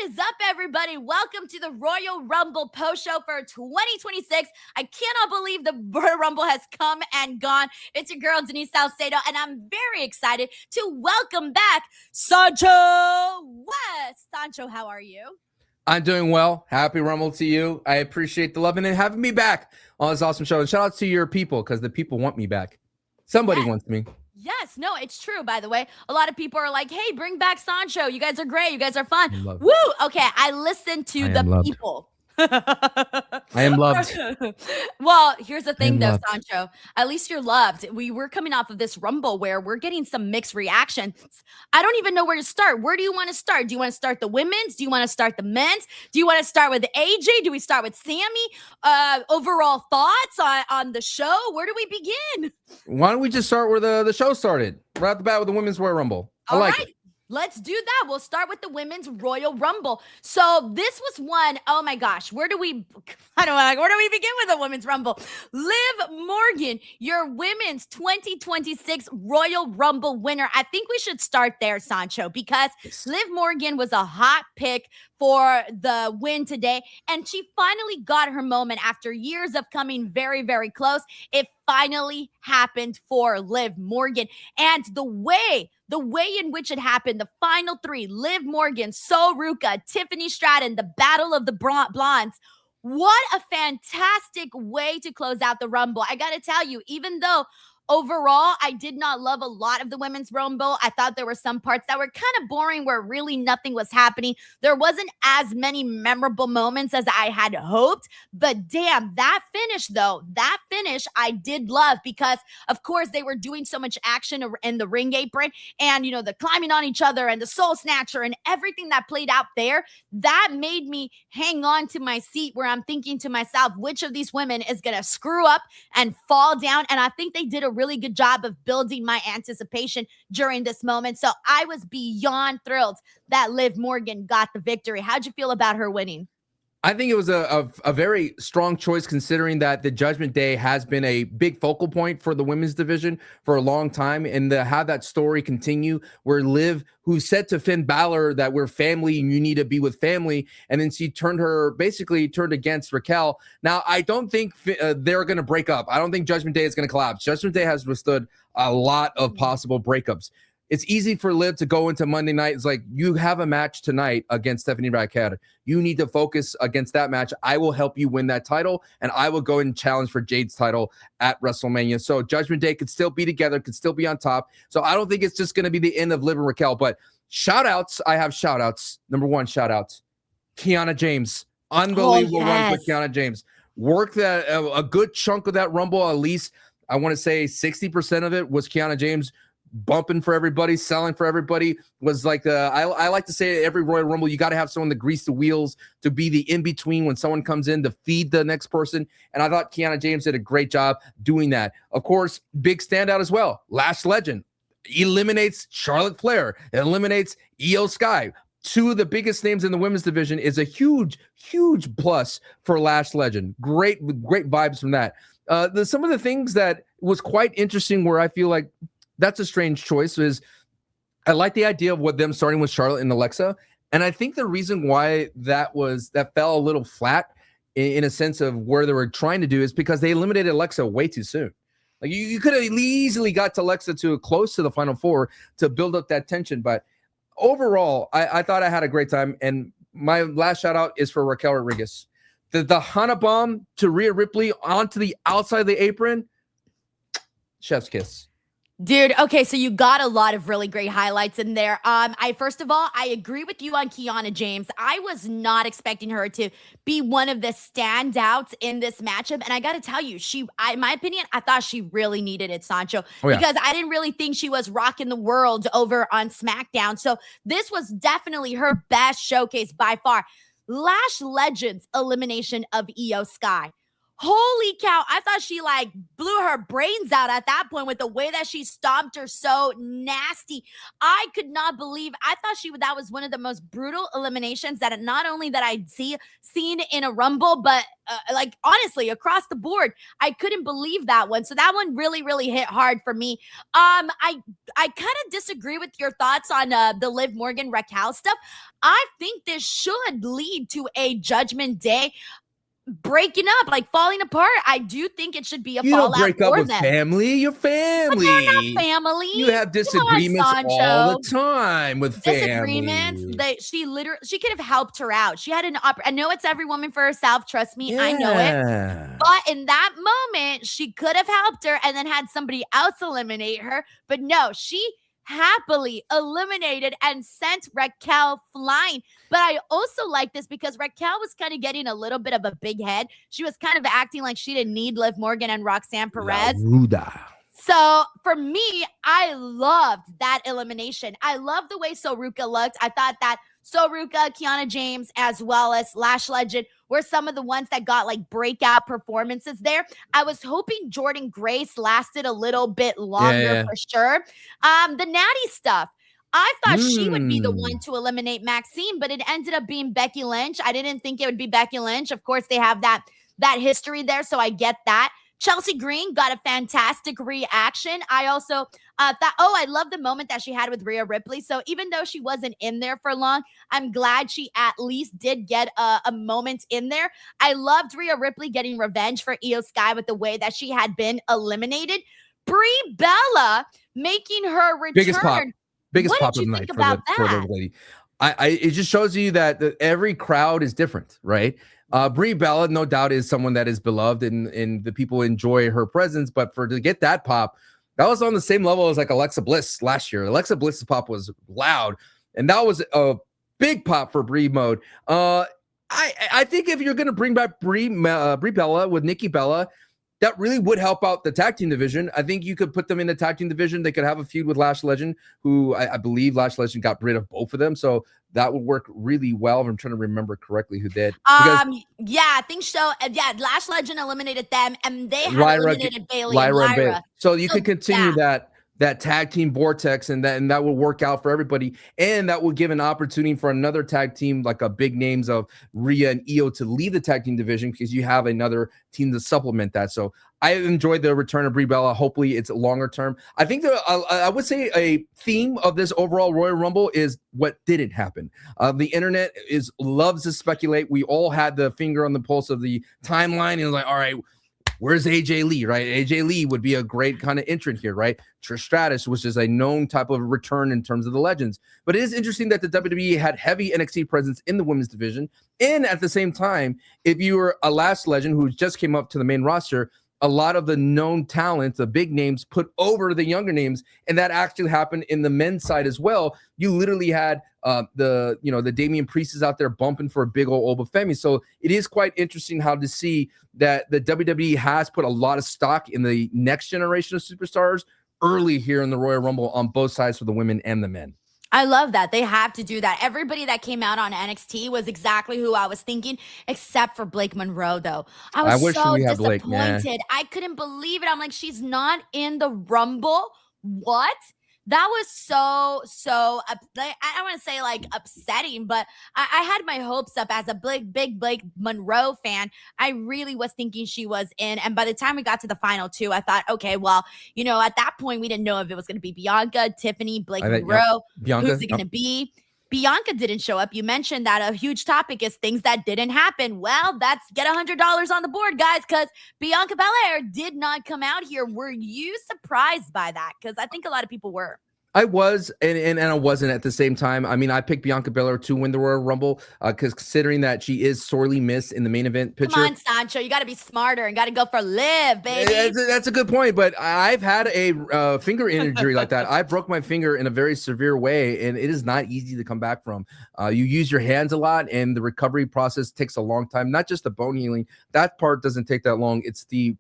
is up, everybody? Welcome to the Royal Rumble post show for 2026. I cannot believe the Royal Rumble has come and gone. It's your girl, Denise Salcedo, and I'm very excited to welcome back Sancho West. Sancho, how are you? I'm doing well. Happy Rumble to you. I appreciate the love and having me back on this awesome show. And shout out to your people, because the people want me back. Somebody wants me. Yes, no, it's true, by the way. A lot of people are like, hey, bring back Sancho. You guys are great. You guys are fun. Woo! Okay, I listened to the people. I am loved. Well, here's the thing, though, Sancho. At least you're loved. We're coming off of this Rumble where we're getting some mixed reactions. I don't even know where to start. Where do you want to start? Do you want to start the women's? Do you want to start the men's? Do you want to start with AJ? Do we start with Sami? Overall thoughts on the show? Where do we begin? Why don't we just start where the show started? Right off the bat with the Women's Royal Rumble. All right. Let's do that. We'll start with the Women's Royal Rumble. So this was one, oh my gosh, where do we begin with the Women's Rumble? Liv Morgan, your Women's 2026 Royal Rumble winner. I think we should start there, Sancho, because Liv Morgan was a hot pick for the win today, and she finally got her moment after years of coming very, very close. It finally happened for Liv Morgan, and the way in which it happened, the final three, Liv Morgan, So Ruka, Tiffany Stratton, the Battle of the Blondes. What a fantastic way to close out the Rumble. I gotta tell you, even though overall, I did not love a lot of the Women's Rumble. I thought there were some parts that were kind of boring where really nothing was happening. There wasn't as many memorable moments as I had hoped. But damn, that finish I did love because, of course, they were doing so much action in the ring apron and, you know, the climbing on each other and the soul snatcher and everything that played out there. That made me hang on to my seat where I'm thinking to myself, which of these women is going to screw up and fall down? And I think they did a really good job of building my anticipation during this moment. So I was beyond thrilled that Liv Morgan got the victory. How'd you feel about her winning? I think it was a very strong choice, considering that the Judgment Day has been a big focal point for the women's division for a long time, and to have that story continue where Liv, who said to Finn Balor that we're family and you need to be with family, and then she turned against Raquel. Now, I don't think they're going to break up. I don't think Judgment Day is going to collapse. Judgment Day has withstood a lot of possible breakups. It's easy for Liv to go into Monday night. It's like, you have a match tonight against Stephanie Raquel. You need to focus against that match. I will help you win that title, and I will go and challenge for Jade's title at WrestleMania. So Judgment Day could still be together, could still be on top. So I don't think it's just going to be the end of Liv and Raquel. But shout-outs, I have shout-outs. Number one, shout-outs. Kiana James. Unbelievable run for Kiana James. Worked that a good chunk of that Rumble, at least, I want to say 60% of it was Kiana James bumping for everybody, selling for everybody. Was like I like to say, every Royal Rumble, you got to have someone to grease the wheels, to be the in-between when someone comes in, to feed the next person. And I thought Kiana James did a great job doing that. Of course, big standout as well. Lash Legend eliminates Charlotte Flair, eliminates Io Sky. Two of the biggest names in the women's division is a huge, huge plus for Lash Legend. Great vibes from that. Some of the things that was quite interesting, where I feel like that's a strange choice, is I like the idea of them starting with Charlotte and Alexa. And I think the reason why that fell a little flat in a sense of where they were trying to do is because they eliminated Alexa way too soon. Like you could have easily got to Alexa to close to the final four to build up that tension. But overall, I thought I had a great time. And my last shout out is for Raquel Rodriguez. The Hana bomb to Rhea Ripley onto the outside of the apron. Chef's kiss. Dude, okay, so you got a lot of really great highlights in there. First of all, I agree with you on Kiana James. I was not expecting her to be one of the standouts in this matchup, and I got to tell you, in my opinion, I thought she really needed it, Sancho, because I didn't really think she was rocking the world over on Smackdown. So this was definitely her best showcase by far. Lash Legend's elimination of Io Sky. Holy cow. I thought she like blew her brains out at that point with the way that she stomped her so nasty. I could not believe. I thought that was one of the most brutal eliminations that not only that I'd seen in a Rumble, but like honestly across the board. I couldn't believe that one. So that one really, really hit hard for me. I kind of disagree with your thoughts on the Liv Morgan Raquel stuff. I think this should lead to a Judgment Day breaking up, like falling apart. I do think it should be a fallout. You don't break up with them. family. You're family. But they're not family. You have disagreements all the time with disagreements. family. She could have helped her out. She had an I know it's every woman for herself. Trust me, I know it. But in that moment, she could have helped her and then had somebody else eliminate her. But no, she happily eliminated and sent Raquel flying. But I also like this because Raquel was kind of getting a little bit of a big head. She was kind of acting like she didn't need Liv Morgan and Roxanne Perez. So for me, I loved that elimination. I love the way Soruka looked. I thought that Soruka, Kiana James, as well as Lash Legend were some of the ones that got like breakout performances there. I was hoping Jordan Grace lasted a little bit longer for sure. The Natty stuff. I thought she would be the one to eliminate Maxine, but it ended up being Becky Lynch. I didn't think it would be Becky Lynch. Of course, they have that history there, so I get that. Chelsea Green got a fantastic reaction. I also thought, I love the moment that she had with Rhea Ripley. So even though she wasn't in there for long, I'm glad she at least did get a moment in there. I loved Rhea Ripley getting revenge for Io Sky with the way that she had been eliminated. Brie Bella making her return. Biggest pop of the night for the lady. It just shows you that every crowd is different, right? Brie Bella, no doubt, is someone that is beloved and the people enjoy her presence. But to get that pop, that was on the same level as like Alexa Bliss last year. Alexa Bliss's pop was loud, and that was a big pop for Brie mode. I think if you're going to bring back Brie Bella with Nikki Bella, that really would help out the tag team division. I think you could put them in the tag team division. They could have a feud with Lash Legend, who I believe Lash Legend got rid of both of them. So that would work really well. I'm trying to remember correctly who did. Yeah, I think so. Yeah, Lash Legend eliminated them, and they had eliminated Bayley and Lyra. So you could continue that tag team vortex, and that will work out for everybody. And that will give an opportunity for another tag team, like a big names of Rhea and Io, to leave the tag team division because you have another team to supplement that. So I enjoyed the return of Brie Bella. Hopefully it's longer term. I think I would say a theme of this overall Royal Rumble is what didn't happen. The internet loves to speculate. We all had the finger on the pulse of the timeline and was like, all right, where's AJ Lee, right? AJ Lee would be a great kind of entrant here, right? Trish Stratus, which is a known type of return in terms of the legends. But it is interesting that the WWE had heavy NXT presence in the women's division. And at the same time, if you were a Lash Legend who just came up to the main roster, a lot of the known talent, the big names, put over the younger names, and that actually happened in the men's side as well. You literally had the Damian Priest is out there bumping for a big old Obafemi. So it is quite interesting how to see that the WWE has put a lot of stock in the next generation of superstars early here in the Royal Rumble on both sides for the women and the men. I love that. They have to do that. Everybody that came out on NXT was exactly who I was thinking, except for Blake Monroe, though. I was so disappointed. Blake, I couldn't believe it. I'm like, she's not in the Rumble? What? That was so I don't want to say like upsetting, but I had my hopes up as a big Blake Monroe fan. I really was thinking she was in. And by the time we got to the final two, I thought, okay, well, at that point, we didn't know if it was going to be Bianca, Tiffany, Blake Monroe. Bianca, who's it going to be? Bianca didn't show up. You mentioned that a huge topic is things that didn't happen. Well, that's get $100 on the board, guys, because Bianca Belair did not come out here. Were you surprised by that? Because I think a lot of people were. I was, and I wasn't at the same time. I mean, I picked Bianca Belair to win the Royal Rumble because considering that she is sorely missed in the main event picture. Come on, Sancho, you got to be smarter and got to go for Liv, baby. That's a good point, but I've had a finger injury like that. I broke my finger in a very severe way, and it is not easy to come back from. You use your hands a lot, and the recovery process takes a long time. Not just the bone healing. That part doesn't take that long. It's the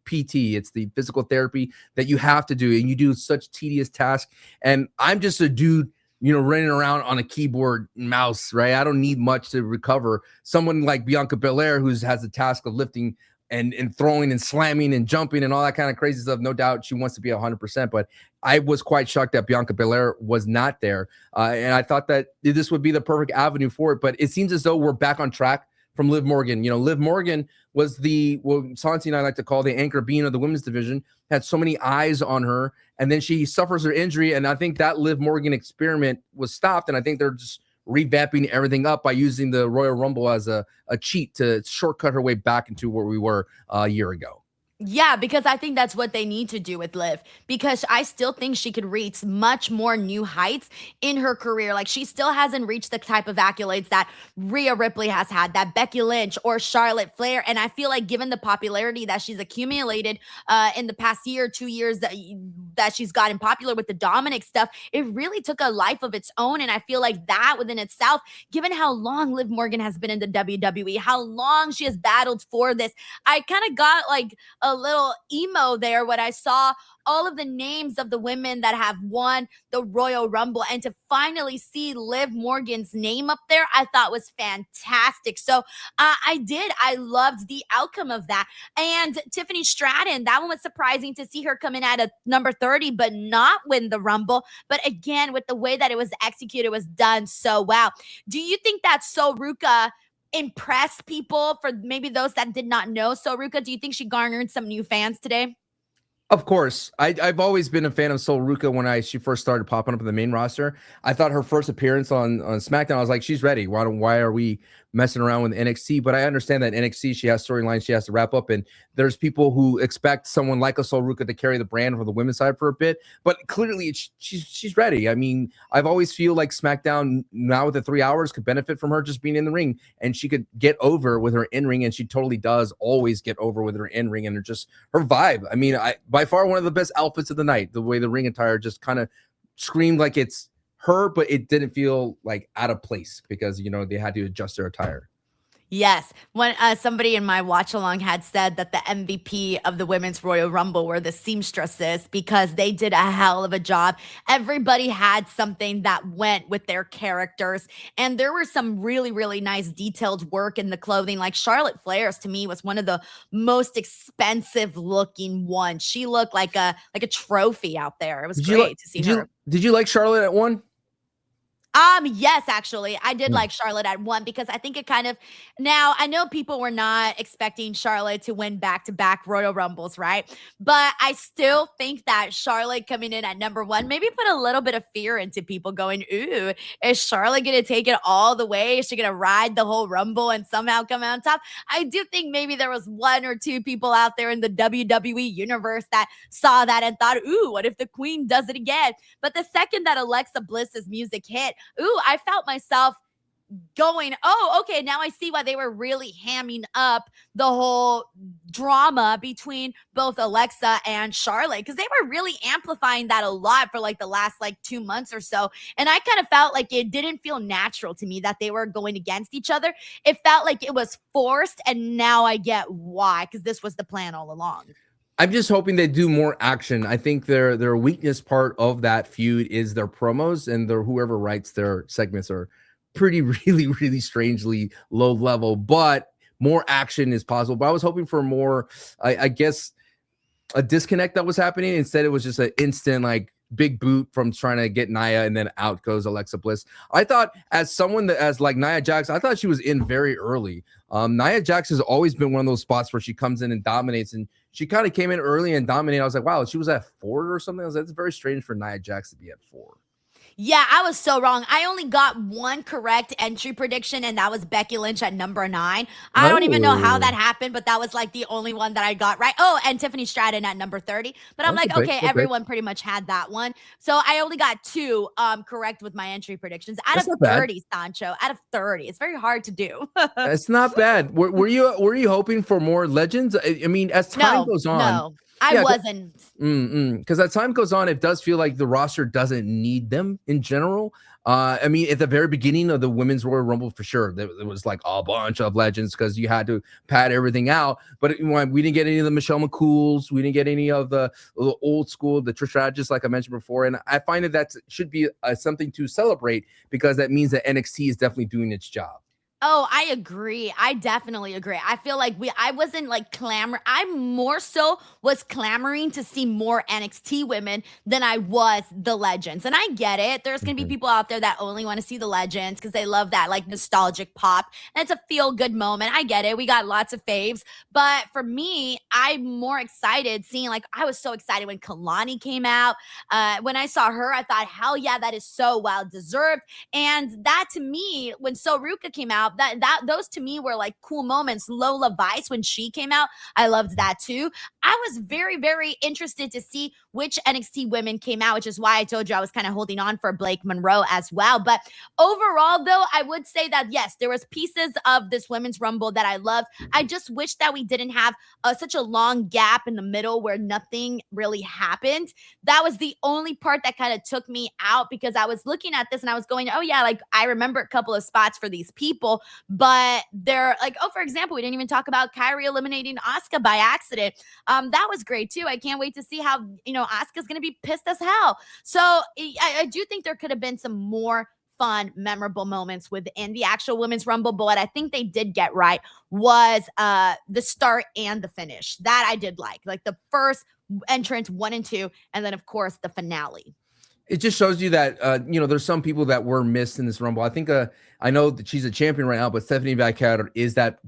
PT, it's the physical therapy that you have to do, and you do such tedious tasks. And I'm just a dude, running around on a keyboard and mouse, right? I don't need much to recover. Someone like Bianca Belair, who has the task of lifting and throwing and slamming and jumping and all that kind of crazy stuff. No doubt she wants to be 100%, but I was quite shocked that Bianca Belair was not there. And I thought that this would be the perfect avenue for it, but it seems as though we're back on track from Liv Morgan. You know, Liv Morgan was Santi and I like to call the anchor being of the women's division, had so many eyes on her, and then she suffers her injury. And I think that Liv Morgan experiment was stopped. And I think they're just revamping everything up by using the Royal Rumble as a cheat to shortcut her way back into where we were a year ago. Yeah, because I think that's what they need to do with Liv, because I still think she could reach much more new heights in her career. Like, she still hasn't reached the type of accolades that Rhea Ripley has had, that Becky Lynch or Charlotte Flair. And I feel like given the popularity that she's accumulated in the past year, 2 years that she's gotten popular with the Dominic stuff, it really took a life of its own. And I feel like that within itself, given how long Liv Morgan has been in the WWE, how long she has battled for this, I kind of got like a little emo there when I saw all of the names of the women that have won the Royal Rumble, and to finally see Liv Morgan's name up there, I thought was fantastic. So I loved the outcome of that. And Tiffany Stratton, that one was surprising to see her come in at a number 30, but not win the Rumble. But again, with the way that it was executed, it was done so well. Do you think that Soruka impress people? For maybe those that did not know Soruka, do you think she garnered some new fans today? Of course. I've always been a fan of Sol Ruca when she first started popping up in the main roster. I thought her first appearance on SmackDown, I was like, she's ready. Why are we messing around with NXT? But I understand that NXT, she has storylines she has to wrap up, and there's people who expect someone like a Sol Ruca to carry the brand for the women's side for a bit, but clearly she's ready. I mean, I've always feel like SmackDown now with the 3 hours could benefit from her just being in the ring, and she could get over with her in-ring, and she totally does always get over with her in-ring, and her vibe. I mean, by far one of the best outfits of the night, the way the ring attire just kind of screamed like it's her, but it didn't feel like out of place because, you know, they had to adjust their attire. Yes. When somebody in my watch along had said that the MVP of the Women's Royal Rumble were the seamstresses because they did a hell of a job. Everybody had something that went with their characters. And there were some really, really nice detailed work in the clothing. Like Charlotte Flair's, to me, was one of the most expensive looking ones. She looked like a trophy out there. It was great to see her. Did you like Charlotte at one? Yes, actually, I did like Charlotte at one because I think it kind of, now I know people were not expecting Charlotte to win back-to-back Royal Rumbles, right? But I still think that Charlotte coming in at number one maybe put a little bit of fear into people going, ooh, is Charlotte going to take it all the way? Is she going to ride the whole Rumble and somehow come out on top? I do think maybe there was one or two people out there in the WWE universe that saw that and thought, ooh, what if the Queen does it again? But the second that Alexa Bliss's music hit, ooh, I felt myself going, oh, okay, now I see why they were really hamming up the whole drama between both Alexa and Charlotte, because they were really amplifying that a lot for like the last 2 months or so. And I kind of felt like it didn't feel natural to me that they were going against each other. It felt like it was forced, and now I get why, because this was the plan all along. I'm just hoping they do more action. I think their weakness part of that feud is their promos, and whoever writes their segments are pretty, really, really strangely low level, but more action is possible. But I was hoping for more, I guess, a disconnect that was happening. Instead, it was just an instant, big boot from trying to get Nia, and then out goes Alexa Bliss. I thought as Nia Jax, I thought she was in very early. Nia Jax has always been one of those spots where she comes in and dominates, and she kind of came in early and dominated. I was like, wow, she was at 4 or something. I was like, that's very strange for Nia Jax to be at 4. Yeah, I was so wrong. I only got one correct entry prediction, and that was Becky Lynch at number 9. I don't even know how that happened, but that was the only one that I got right. Oh, and Tiffany Stratton at number 30. But I'm like, okay, everyone pretty much had that one. So I only got 2 correct with my entry predictions out of 30, Sancho. Out of 30. It's very hard to do. It's not bad. Were you hoping for more legends? I mean, as time goes on. No. I wasn't. Because as time goes on, it does feel like the roster doesn't need them in general. I mean, at the very beginning of the Women's Royal Rumble, for sure, there was a bunch of legends because you had to pad everything out. But we didn't get any of the Michelle McCools. We didn't get any of the old school, the Trish Strategists, like I mentioned before. And I find that should be something to celebrate because that means that NXT is definitely doing its job. Oh, I agree. I definitely agree. I feel like I wasn't like I more so was clamoring to see more NXT women than I was the legends. And I get it. There's going to be people out there that only want to see the legends because they love that like nostalgic pop. And it's a feel good moment. I get it. We got lots of faves. But for me, I'm more excited seeing like, I was so excited when Kalani came out. When I saw her, I thought, hell yeah, that is so well deserved. And that to me, when Soruka came out, those to me were like cool moments. Lola Vice, when she came out, I loved that too. I was very, very interested to see which NXT women came out, which is why I told you I was kind of holding on for Blake Monroe as well. But overall, though, I would say that yes, there was pieces of this women's rumble that I loved. I just wish that we didn't have such a long gap in the middle where nothing really happened. That was the only part that kind of took me out, because I was looking at this and I was going, oh yeah, like I remember a couple of spots for these people, but they're like, oh, for example, we didn't even talk about Kyrie eliminating Asuka by accident. That was great too. I can't wait to see how, Asuka's going to be pissed as hell. So I do think there could have been some more fun, memorable moments within the actual women's rumble. But what I think they did get right was the start and the finish. That I did like the first entrance 1 and 2, and then of course the finale. It just shows you that, there's some people that were missed in this rumble. I think, I know that she's a champion right now, but Stephanie McIntyre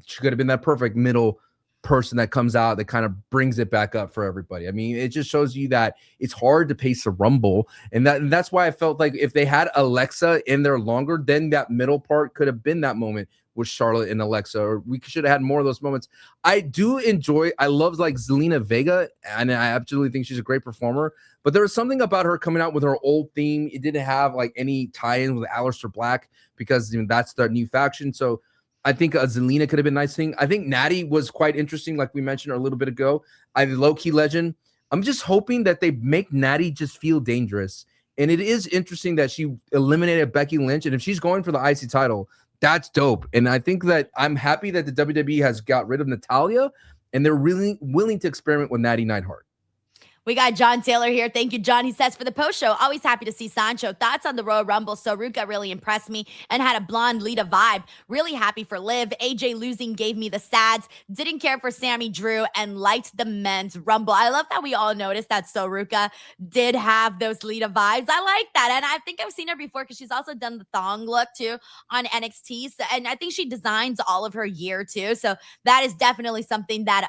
she could have been that perfect middle person that comes out that kind of brings it back up for everybody. I mean, it just shows you that it's hard to pace a rumble. And that's why I felt like if they had Alexa in there longer, then that middle part could have been that moment with Charlotte and Alexa, or we should have had more of those moments. I love like Zelina Vega, and I absolutely think she's a great performer, but there was something about her coming out with her old theme. It didn't have like any tie-in with Aleister Black because that's the new faction. So I think Zelina could have been a nice thing. I think Natty was quite interesting, like we mentioned a little bit ago. Low-key legend. I'm just hoping that they make Natty just feel dangerous. And it is interesting that she eliminated Becky Lynch, and if she's going for the IC title, that's dope. And I think that I'm happy that the WWE has got rid of Natalya, and they're really willing to experiment with Natty Neidhart. We got John Taylor here. Thank you, John. He says, for the post show, always happy to see Sancho. Thoughts on the Royal Rumble? Soruka really impressed me and had a blonde Lita vibe. Really happy for Liv. AJ losing gave me the sads. Didn't care for Sammy Drew and liked the men's Rumble. I love that we all noticed that Soruka did have those Lita vibes. I like that. And I think I've seen her before because she's also done the thong look too on NXT. So, and I think she designs all of her gear too. So that is definitely something that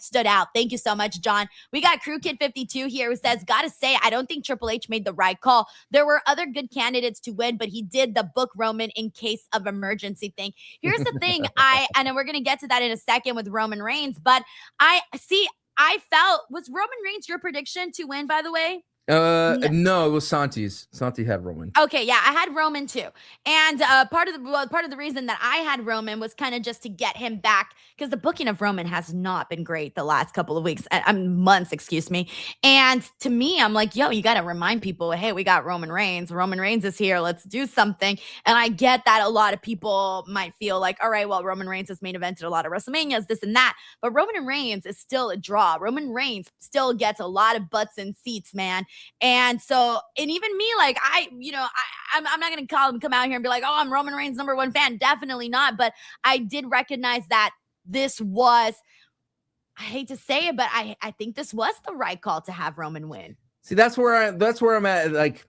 stood out. Thank you so much, John. We got Crew Kid 52 here who says, gotta say, I don't think Triple H made the right call. There were other good candidates to win, but he did the book Roman in case of emergency thing. Here's the thing. I know we're going to get to that in a second with Roman Reigns, but I felt, was Roman Reigns your prediction to win, by the way? No, it was Santi's. Santi had Roman. Okay, yeah, I had Roman too, and part of the reason that I had Roman was kind of just to get him back, because the booking of Roman has not been great the last couple of weeks, months, excuse me. And to me, I'm like, yo, you got to remind people, hey, we got Roman Reigns. Roman Reigns is here. Let's do something. And I get that a lot of people might feel like, all right, well, Roman Reigns has main evented a lot of WrestleManias, this and that, but Roman Reigns is still a draw. Roman Reigns still gets a lot of butts and seats, man. And so, and even me, like I'm not going to come out here and be like, oh, I'm Roman Reigns' #1 fan. Definitely not. But I did recognize that this was, I hate to say it, but I think this was the right call to have Roman win. See, that's where I'm at. Like,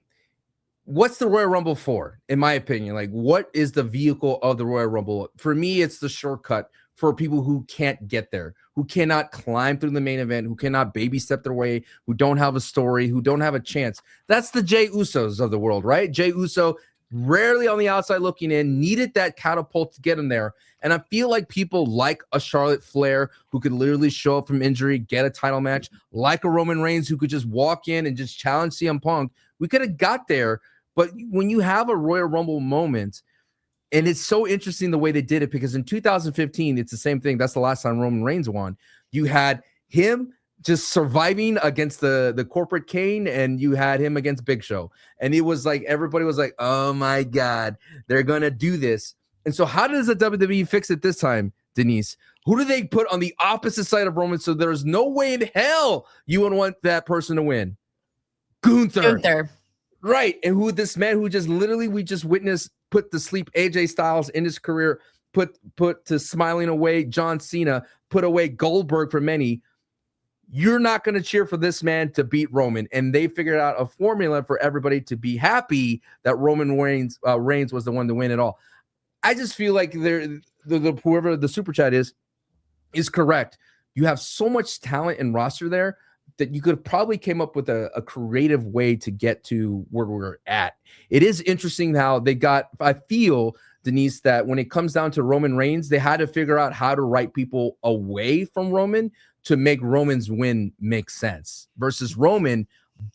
what's the Royal Rumble for? In my opinion, like, what is the vehicle of the Royal Rumble? For me, it's the shortcut for people who can't get there, who cannot climb through the main event, who cannot baby step their way, who don't have a story, who don't have a chance. That's the Jey Usos of the world, right? Jey Uso, rarely on the outside looking in, needed that catapult to get him there. And I feel like people like a Charlotte Flair who could literally show up from injury, get a title match, like a Roman Reigns who could just walk in and just challenge CM Punk. We could have got there, but when you have a Royal Rumble moment, and it's so interesting the way they did it, because in 2015, it's the same thing. That's the last time Roman Reigns won. You had him just surviving against the corporate Kane, and you had him against Big Show. And it was like, everybody was like, oh my God, they're going to do this. And so how does the WWE fix it this time, Denise? Who do they put on the opposite side of Roman so there's no way in hell you would want that person to win? Gunther. Gunther. Right. And who this man who just literally we just witnessed put to sleep AJ Styles in his career, put to smiling away John Cena, put away Goldberg for many. You're not going to cheer for this man to beat Roman. And they figured out a formula for everybody to be happy that Roman Reigns was the one to win it all. I just feel like whoever the super chat is correct. You have so much talent and roster there that you could have probably came up with a creative way to get to where we're at. It is interesting how they got, I feel, Denise, that when it comes down to Roman Reigns, they had to figure out how to write people away from Roman to make Roman's win make sense versus Roman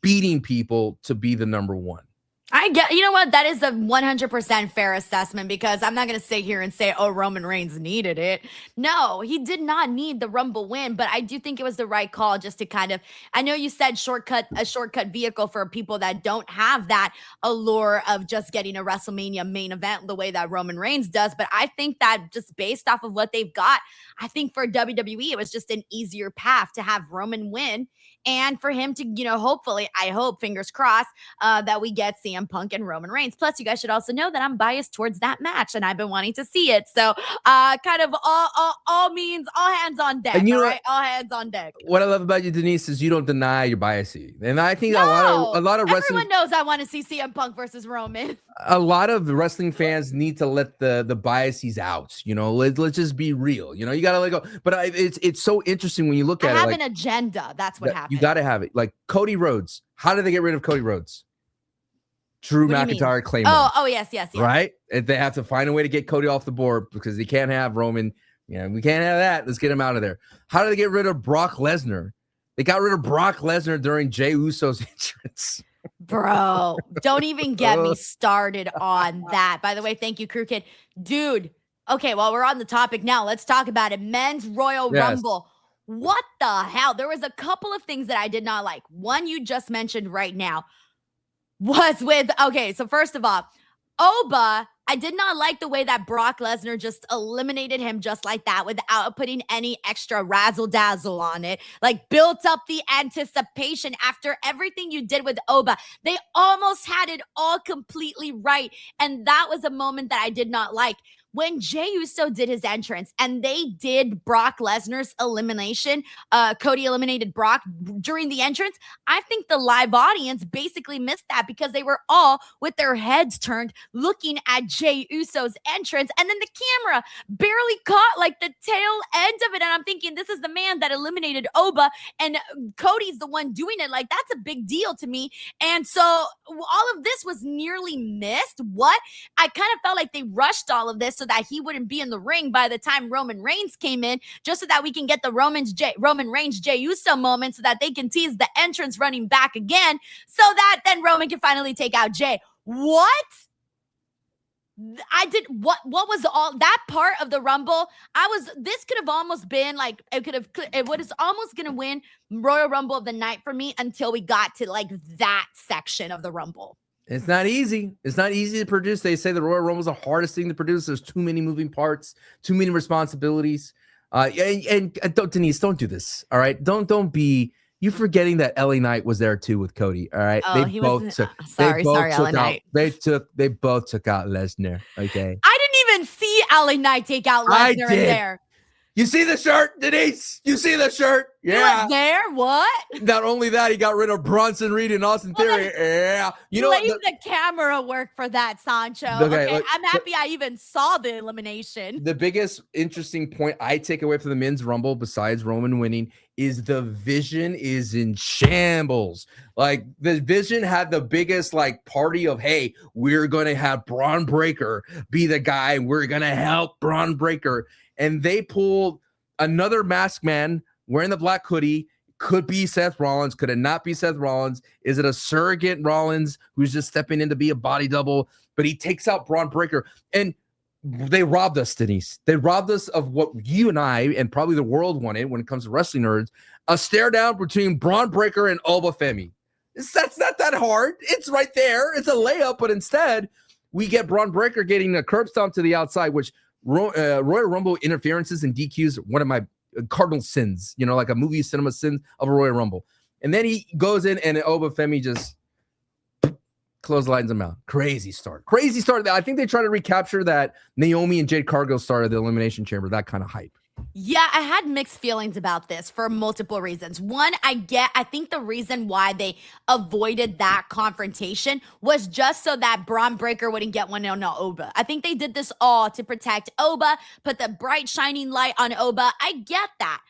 beating people to be the number one. I get, you know what? That is a 100% fair assessment because I'm not going to sit here and say, oh, Roman Reigns needed it. No, he did not need the Rumble win, but I do think it was the right call just to kind of, I know you said a shortcut vehicle for people that don't have that allure of just getting a WrestleMania main event the way that Roman Reigns does. But I think that just based off of what they've got, I think for WWE, it was just an easier path to have Roman win and for him to, you know, hopefully, I hope, fingers crossed, that we get CM Punk and Roman Reigns. Plus, you guys should also know that I'm biased towards that match and I've been wanting to see it. So kind of all means all hands on deck. And you know right? All hands on deck. What I love about you, Denise, is you don't deny your biases. And I think a lot of wrestling, everyone knows I want to see CM Punk versus Roman. A lot of wrestling fans need to let the biases out. You know, let's just be real. You know, you gotta let go. But it's so interesting when you look at it. I have an agenda. That's what happened. You got to have it. Like Cody Rhodes. How did they get rid of Cody Rhodes? Drew McIntyre claimed. Oh, yes. Right? And they have to find a way to get Cody off the board because they can't have Roman. Yeah, we can't have that. Let's get him out of there. How did they get rid of Brock Lesnar? They got rid of Brock Lesnar during Jey Uso's entrance. Bro, don't even get me started on that. By the way, thank you, Crew Kid. Dude, okay, well, we're on the topic now. Let's talk about it. Men's Royal Rumble. What the hell? There was a couple of things that I did not like. One you just mentioned right now was with, okay, so first of all, Oba, I did not like the way that Brock Lesnar just eliminated him just like that without putting any extra razzle dazzle on it. Like built up the anticipation after everything you did with Oba. They almost had it all completely right. And that was a moment that I did not like. When Jey Uso did his entrance and they did Brock Lesnar's elimination, Cody eliminated Brock during the entrance, I think the live audience basically missed that because they were all with their heads turned looking at Jey Uso's entrance. And then the camera barely caught like the tail end of it. And I'm thinking, this is the man that eliminated Oba and Cody's the one doing it. Like, that's a big deal to me. And so all of this was nearly missed. What? I kind of felt like they rushed all of this so that he wouldn't be in the ring by the time Roman Reigns came in, just so that we can get the Roman Reigns Jey Uso moment so that they can tease the entrance running back again so that then Roman can finally take out Jey. What? What was all that part of the Rumble? This could have almost been like, it was almost going to win Royal Rumble of the night for me until we got to like that section of the Rumble. It's not easy. It's not easy to produce. They say the Royal Rumble is the hardest thing to produce. There's too many moving parts, too many responsibilities. And don't, Denise, don't do this. All right. Don't be, you forgetting that LA Knight was there too with Cody. All right. Oh, sorry, LA Knight. They both took out Lesnar. Okay. I didn't even see LA Knight take out Lesnar in there. You see the shirt, Denise? You see the shirt? Yeah. He was there? What? Not only that, he got rid of Bronson Reed and Austin Theory. Yeah. You know, the camera work for that, Sancho. Okay, look, I'm happy I even saw the elimination. The biggest interesting point I take away from the men's Rumble, besides Roman winning, is the vision is in shambles. Like, the vision had the biggest like party of, hey, we're going to have Braun Breaker be the guy. We're going to help Braun Breaker. And they pulled another masked man wearing the black hoodie. Could be Seth Rollins. Could it not be Seth Rollins? Is it a surrogate Rollins who's just stepping in to be a body double? But he takes out Braun Breaker. And they robbed us, Denise. They robbed us of what you and I and probably the world wanted when it comes to wrestling nerds. A stare down between Braun Breaker and Oba Femi. That's not that hard. It's right there. It's a layup. But instead, we get Braun Breaker getting a curb stomp to the outside, which Royal Rumble interferences and DQs, one of my cardinal sins, you know, like a movie cinema sin of a Royal Rumble. And then he goes in and Oba Femi just clotheslines them out. Crazy start. I think they try to recapture that Naomi and Jade Cargill start of the Elimination Chamber, that kind of hype. Yeah, I had mixed feelings about this for multiple reasons. One, I think the reason why they avoided that confrontation was just so that Braun Breaker wouldn't get one on Oba. I think they did this all to protect Oba, put the bright shining light on Oba. I get that.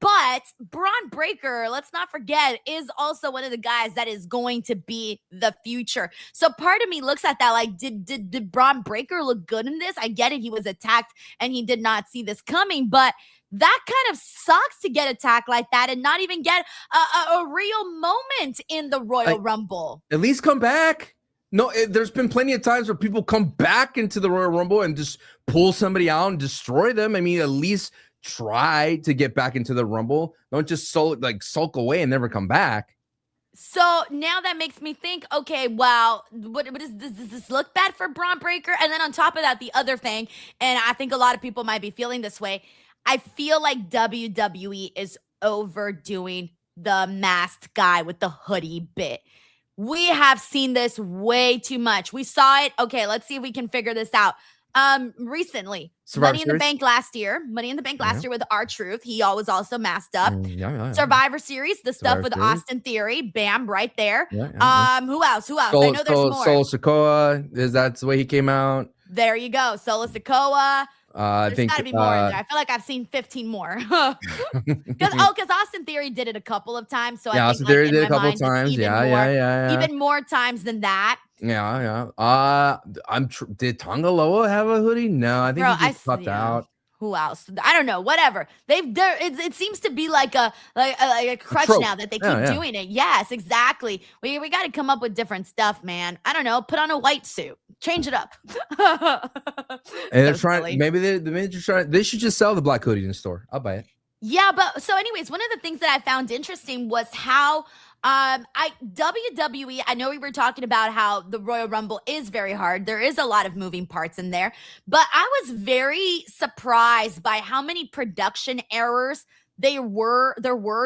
But Braun Breaker, let's not forget, is also one of the guys that is going to be the future. So part of me looks at that like, did Braun Breaker look good in this? I get it. He was attacked and he did not see this coming, but that kind of sucks to get attacked like that and not even get a real moment in the Royal Rumble. At least come back. No, there's been plenty of times where people come back into the Royal Rumble and just pull somebody out and destroy them. I mean, at least try to get back into the Rumble. Don't just sulk away and never come back. So now that makes me think, okay, well, does this look bad for Braun Breaker? And then on top of that, the other thing, and I think a lot of people might be feeling this way, I feel like WWE is overdoing the masked guy with the hoodie bit. We have seen this way too much. We saw it. Okay, let's see if we can figure this out. Recently, Money in the Bank last year with R-Truth. He was also masked up. Survivor Series, the stuff with Austin Theory, bam, right there. Who else? I know there's more. Solo Sikoa, that's the way he came out. There you go. Solo Sikoa. There's gotta be more in there. I feel like I've seen 15 more. Because Austin Theory did it a couple of times. So I think Austin Theory did a couple of times. Even more times than that. Did Tonga Loa have a hoodie? No, I think he just popped out. Who else? I don't know. Whatever. It seems to be like a crutch now that they keep doing it. Yes, exactly. We got to come up with different stuff, man. I don't know. Put on a white suit. Change it up. And they're trying. Maybe they're trying. They should just sell the black hoodie in the store. I'll buy it. Yeah, but so anyways, one of the things that I found interesting was how WWE, I know we were talking about how the Royal Rumble is very hard. There is a lot of moving parts in there, but I was very surprised by how many production errors there were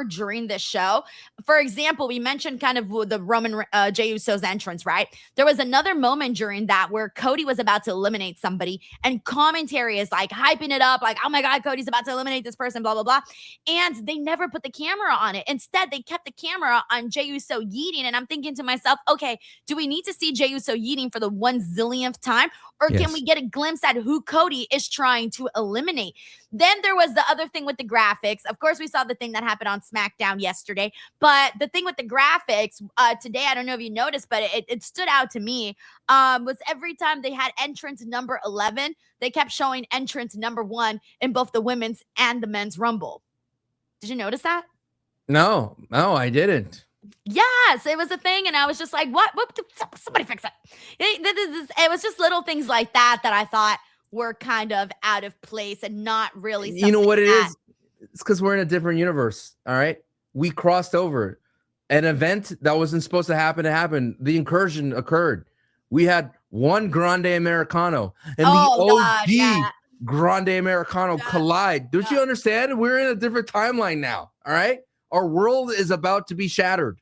during this show. For example, we mentioned kind of the Roman Jey Uso's entrance, right? There was another moment during that where Cody was about to eliminate somebody and commentary is like hyping it up, like, oh my God, Cody's about to eliminate this person, blah, blah, blah. And they never put the camera on it. Instead, they kept the camera on Jey Uso yeeting. And I'm thinking to myself, okay, do we need to see Jey Uso yeeting for the 1,000,000th time? Or can we get a glimpse at who Cody is trying to eliminate? Then there was the other thing with the graphics. Of course, we saw the thing that happened on Smackdown yesterday. But the thing with the graphics today, I don't know if you noticed, but it stood out to me, was every time they had entrance number 11, they kept showing entrance number 1 in both the women's and the men's Rumble. Did you notice that? No, I didn't. Yes, it was a thing, and I was just like, what? Somebody fix it. It was just little things like that I thought were kind of out of place and not really something. You know what it is? It's because we're in a different universe, all right? We crossed over. An event that wasn't supposed to happen. The incursion occurred. We had one Grande Americano and the OG Grande Americano collide. Don't you understand? We're in a different timeline now, all right? Our world is about to be shattered.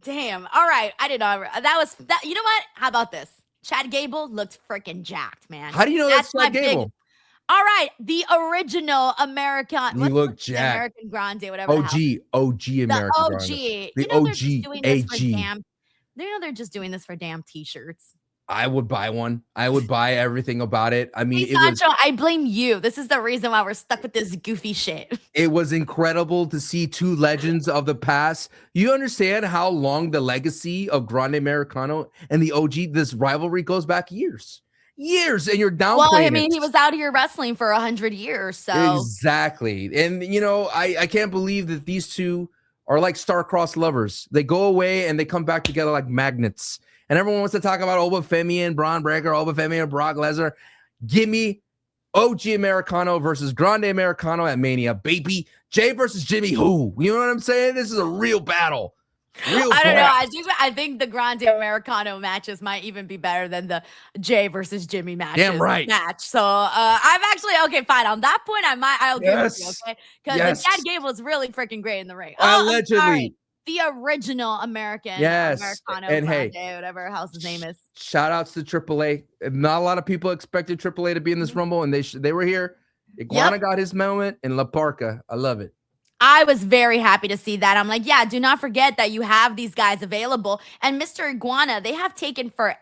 Damn. All right. I didn't know. That was that. You know what? How about this? Chad Gable looked freaking jacked, man. How do you know that's Chad Gable? All right. The original American. He looked jacked. American Grande, whatever. OG American Grande. The OG AG. You know they're just doing this for damn t-shirts. I would buy one. I would buy everything about it. I mean, hey, Sancho, I blame you. This is the reason why we're stuck with this goofy shit. It was incredible to see two legends of the past. You understand how long the legacy of Grande Americano and the OG, this rivalry goes back years, and you're downplaying. Well, I mean, he was out here wrestling for 100 years, so exactly. And you know, I can't believe that these two are like star-crossed lovers. They go away and they come back together like magnets. And everyone wants to talk about Obafemi and Braun Breaker, Obafemi and Brock Lesnar. Give me OG Americano versus Grande Americano at Mania, baby. Jay versus Jimmy Who. You know what I'm saying? This is a real battle. I don't know. I think the Grande Americano matches might even be better than the Jay versus Jimmy match. Damn right. So I'm actually okay. Fine. On that point, I'll agree with you. Okay, because Chad Gable is really freaking great in the ring. Allegedly. the original American, Yes. Americano And Grande, hey, whatever hell's his name is. Shout outs to AAA. Not a lot of people expected AAA to be in this Rumble, and they were here. Iguana got his moment, and La Parca. I love it. I was very happy to see that. I'm like, yeah, do not forget that you have these guys available. And Mr. Iguana, they have taken forever.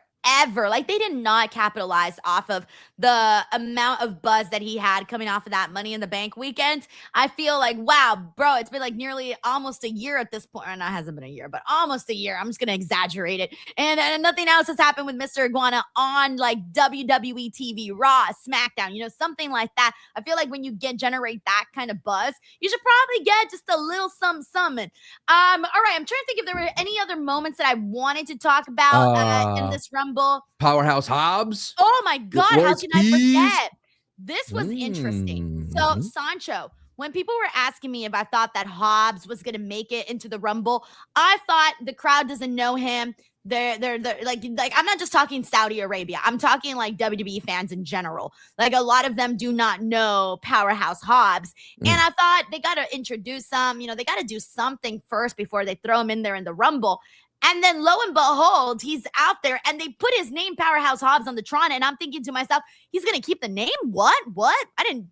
Like, they did not capitalize off of the amount of buzz that he had coming off of that Money in the Bank weekend. I feel like, wow, bro, it's been like nearly almost a year at this point. Or no, it hasn't been a year, but almost a year. I'm just going to exaggerate it. And nothing else has happened with Mr. Iguana on like WWE TV, Raw, SmackDown, something like that. I feel like when you generate that kind of buzz, you should probably get just a little something. All right, I'm trying to think if there were any other moments that I wanted to talk about in this Rumble. Powerhouse Hobbs. Oh my God, how can I forget? This was interesting. So Sancho, when people were asking me if I thought that Hobbs was going to make it into the Rumble, I thought the crowd doesn't know him. They're like I'm not just talking Saudi Arabia. I'm talking like WWE fans in general. Like, a lot of them do not know Powerhouse Hobbs. And I thought they got to introduce some, they got to do something first before they throw him in there in the Rumble. And then lo and behold, he's out there and they put his name, Powerhouse Hobbs, on the Tron. And I'm thinking to myself, he's going to keep the name? What? What? And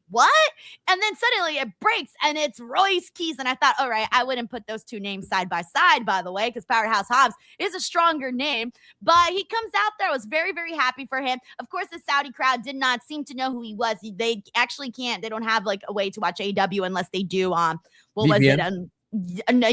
then suddenly it breaks and it's Royce Keys. And I thought, all right, I wouldn't put those two names side by side, by the way, because Powerhouse Hobbs is a stronger name. But he comes out there. I was very, very happy for him. Of course, the Saudi crowd did not seem to know who he was. They actually can't. They don't have like a way to watch AEW unless they do what was it?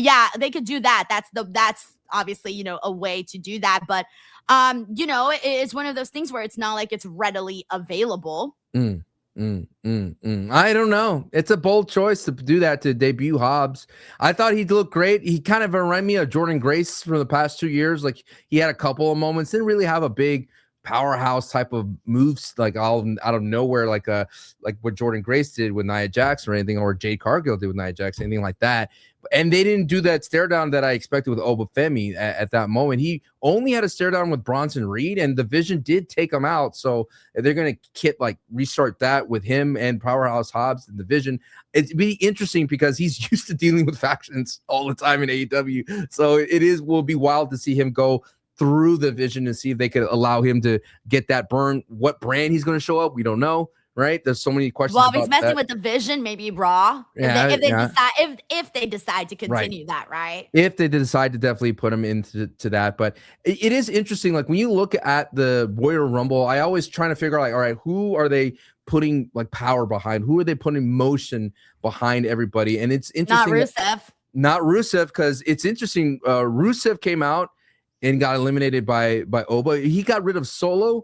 Yeah, they could do that. That's obviously, a way to do that. But, it's one of those things where it's not like it's readily available. I don't know. It's a bold choice to do that, to debut Hobbs. I thought he'd look great. He kind of reminded me of Jordan Grace from the past 2 years. Like, he had a couple of moments, didn't really have a big powerhouse type of moves, like all out of nowhere, like what Jordan Grace did with Nia Jax or anything, or Jade Cargill did with Nia Jax, anything like that. And they didn't do that stare down that I expected with Obafemi at that moment. He only had a stare down with Bronson Reed, and the Vision did take him out. So they're going to restart that with him and Powerhouse Hobbs and the Vision. It'd be interesting because he's used to dealing with factions all the time in AEW. So will be wild to see him go through the Vision and see if they could allow him to get that burn. What brand he's going to show up, we don't know. Right? There's so many questions. Well, if he's messing with the Vision, maybe Raw. Yeah, if they decide to continue that, right? If they decide to definitely put him into that. But it is interesting. Like, when you look at the Royal Rumble, I always trying to figure out, like, all right, who are they putting like power behind? Who are they putting motion behind everybody? And it's interesting. Not Rusev, because it's interesting. Rusev came out and got eliminated by Oba. He got rid of Solo,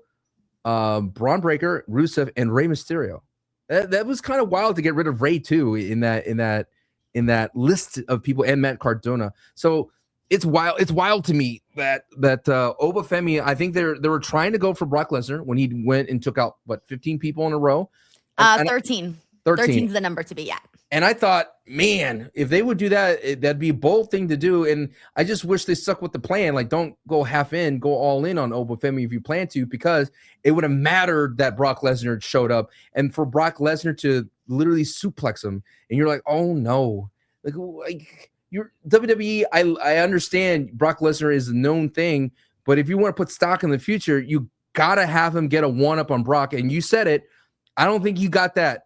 Braun Breaker, Rusev, and Rey Mysterio. That was kind of wild to get rid of Rey too in that list of people, and Matt Cardona. So it's wild. It's wild to me that Obafemi, I think they were trying to go for Brock Lesnar when he went and took out 15 people in a row. 13. 13 is the number to be at. And I thought, man, if they would do that, that'd be a bold thing to do. And I just wish they stuck with the plan. Like, don't go half in, go all in on Obafemi if you plan to, because it would have mattered that Brock Lesnar showed up. And for Brock Lesnar to literally suplex him, and you're like, oh no, like you're WWE. I understand Brock Lesnar is a known thing, but if you want to put stock in the future, you gotta have him get a one-up on Brock. And you said it. I don't think you got that.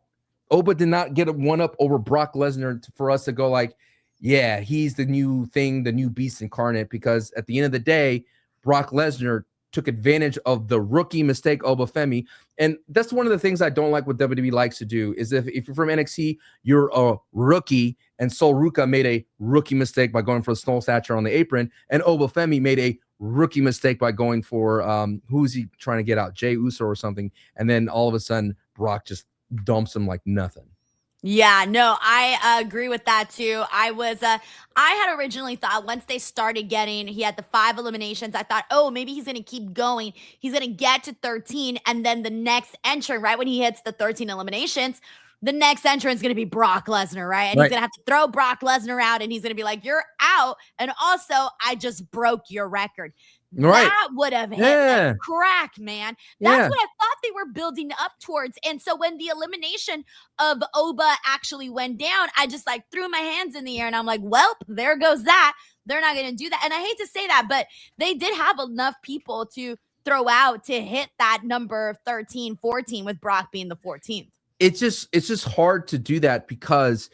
Oba did not get a one-up over Brock Lesnar for us to go like, yeah, he's the new thing, the new beast incarnate, because at the end of the day, Brock Lesnar took advantage of the rookie mistake, Obafemi. And that's one of the things I don't like what WWE likes to do, is if you're from NXT, you're a rookie, and Sol Ruka made a rookie mistake by going for the Snow Thatcher on the apron, and Obafemi made a rookie mistake by going for, who's he trying to get out, Jey Uso or something, and then all of a sudden, Brock just dumps him like nothing. Yeah, no, I agree with that too. I had originally thought once they started he had the 5 eliminations, I thought, oh, maybe he's going to keep going. He's going to get to 13. And then the next entrant, right when he hits the 13 eliminations, the next entrant is going to be Brock Lesnar, right? And he's going to have to throw Brock Lesnar out, and he's going to be like, you're out. And also, I just broke your record. Right. That would have hit like crack, man. That's what I thought they were building up towards. And so when the elimination of Oba actually went down, I just like threw my hands in the air and I'm like, well, there goes that. they're not going to do that. And I hate to say that, but they did have enough people to throw out to hit that number 13, 14 with Brock being the 14th. It's just hard to do that because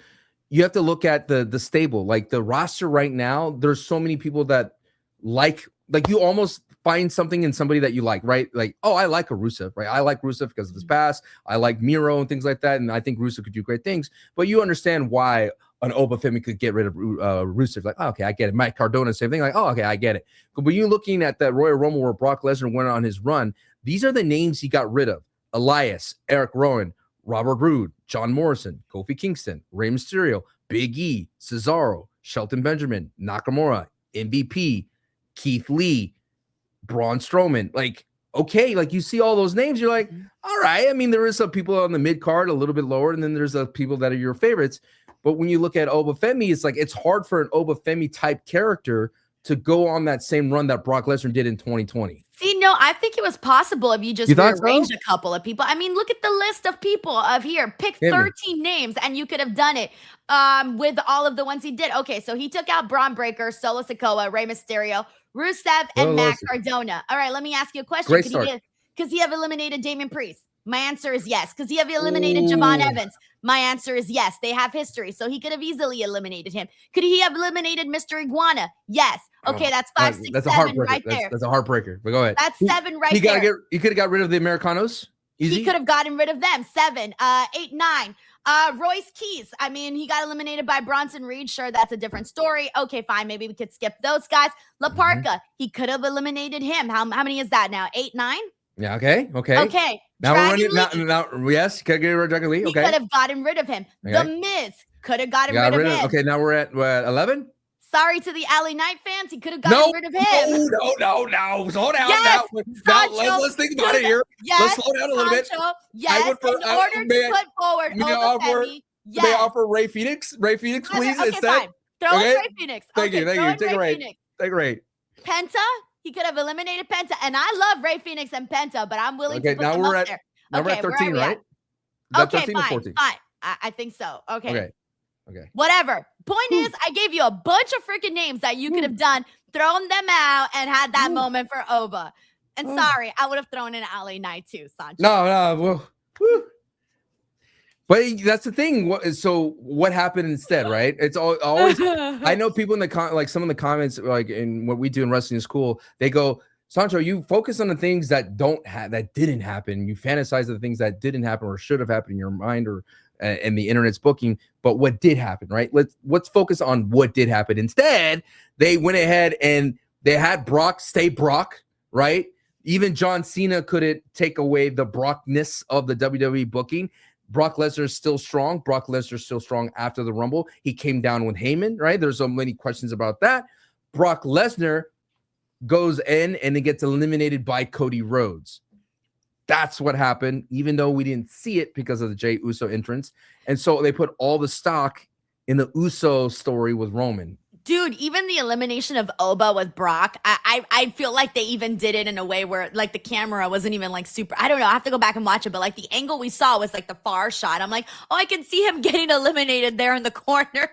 you have to look at the stable, like the roster right now. There's so many people that like you almost find something in somebody that you like, right? Like, oh, I like a Rusev, right? I like Rusev because of his past. I like Miro and things like that. And I think Rusev could do great things, but you understand why an Obafemi could get rid of Rusev. Like, oh, okay, I get it. Mike Cardona, same thing. Like, oh, okay, I get it. But when you're looking at that Royal Rumble where Brock Lesnar went on his run, these are the names he got rid of: Elias, Eric Rowan, Robert Roode, John Morrison, Kofi Kingston, Rey Mysterio, Big E, Cesaro, Shelton Benjamin, Nakamura, MVP, Keith Lee, Braun Strowman. Like, okay, like you see all those names, you're like, all right. I mean, there is some people on the mid card a little bit lower, and then there's people that are your favorites. But when you look at Obafemi, it's like it's hard for an Obafemi type character to go on that same run that Brock Lesnar did in 2020. See, no, I think it was possible if you just rearranged a couple of people. I mean, look at the list of people of here. Pick 13 names, and you could have done it with all of the ones he did. Okay, so he took out Braun Breaker, Solo Sikoa, Rey Mysterio, Rusev, and Matt Cardona. All right, let me ask you a question. Could he have eliminated Damian Priest? My answer is yes. Could he have eliminated Javon Evans? My answer is yes. They have history, so he could have easily eliminated him. Could he have eliminated Mr. Iguana? Yes. Okay, that's 5, 6, that's 7 right there. That's a heartbreaker. But go ahead. That's 7 right there. He could have got rid of the Americanos. Easy. He could have gotten rid of them. 7, 8, 9. Royce Keys. I mean, he got eliminated by Bronson Reed. Sure, that's a different story. Okay, fine. Maybe we could skip those guys. La Parka. He could have eliminated him. How many is that now? 8, 9? Yeah. Okay. Now Dragon we're running. Now, yes. Could get rid of Dragon Lee. Okay. He could have gotten rid of him. Okay. The Miz could have gotten rid of him. Okay. Now we're at 11. Sorry to the LA Knight fans. He could have gotten rid of him. No. Slow down. Yes, now let's think about it here. Yes, let's slow down a little bit. Yes, in order to put forward Obafemi. Yes. May I offer Ray Phoenix? Ray Phoenix, please. Okay, fine. Throw in Ray Phoenix. Thank you. Take a Ray. Penta. He could have eliminated Penta. And I love Ray Phoenix and Penta, but I'm willing to put them up there. Now we're at 13, right? Okay, fine. I think so. Okay. Whatever. Point is, I gave you a bunch of freaking names that you could have done, thrown them out, and had that moment for Oba. And sorry, I would have thrown in LA Knight too, Sancho. No. But that's the thing. So what happened instead, right? It's always. I know people in the some of the comments, like in what we do in wrestling school, they go, Sancho, you focus on the things that didn't happen. You fantasize the things that didn't happen or should have happened in your mind or in the internet's booking. But what did happen, right? Let's focus on what did happen. Instead, they went ahead and they had Brock stay Brock, right? Even John Cena couldn't take away the Brockness of the WWE booking. Brock Lesnar is still strong. Brock Lesnar is still strong after the Rumble. He came down with Heyman, right? There's so many questions about that. Brock Lesnar goes in and it gets eliminated by Cody Rhodes. That's what happened, even though we didn't see it because of the Jey Uso entrance. And so they put all the stock in the Uso story with Roman. Dude, even the elimination of Oba with Brock, I feel like they even did it in a way where like the camera wasn't even like super, I don't know, I have to go back and watch it, but like the angle we saw was like the far shot. I'm like, oh, I can see him getting eliminated there in the corner.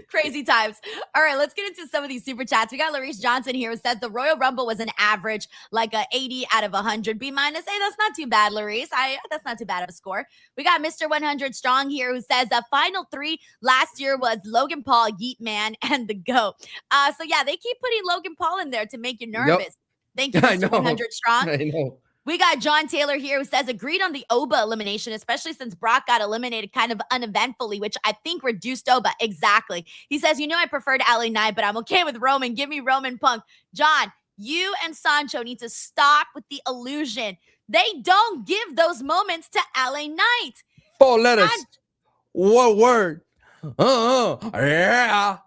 Crazy times. All right, let's get into some of these super chats. We got Larice Johnson here who says the Royal Rumble was an average, like a 80 out of 100, B-. Hey, that's not too bad, Larice. That's not too bad of a score. We got Mr. 100 Strong here who says the final 3 last year was Logan Paul, Yeet Man, and the GOAT. So yeah, they keep putting Logan Paul in there to make you nervous. Yep. Thank you, Mr. 100 Strong. I know. We got John Taylor here who says agreed on the Oba elimination, especially since Brock got eliminated kind of uneventfully, which I think reduced Oba. Exactly. He says, I preferred LA Knight, but I'm okay with Roman. Give me Roman Punk. John, you and Sancho need to stop with the illusion. They don't give those moments to LA Knight. 4 letters. One word. Yeah.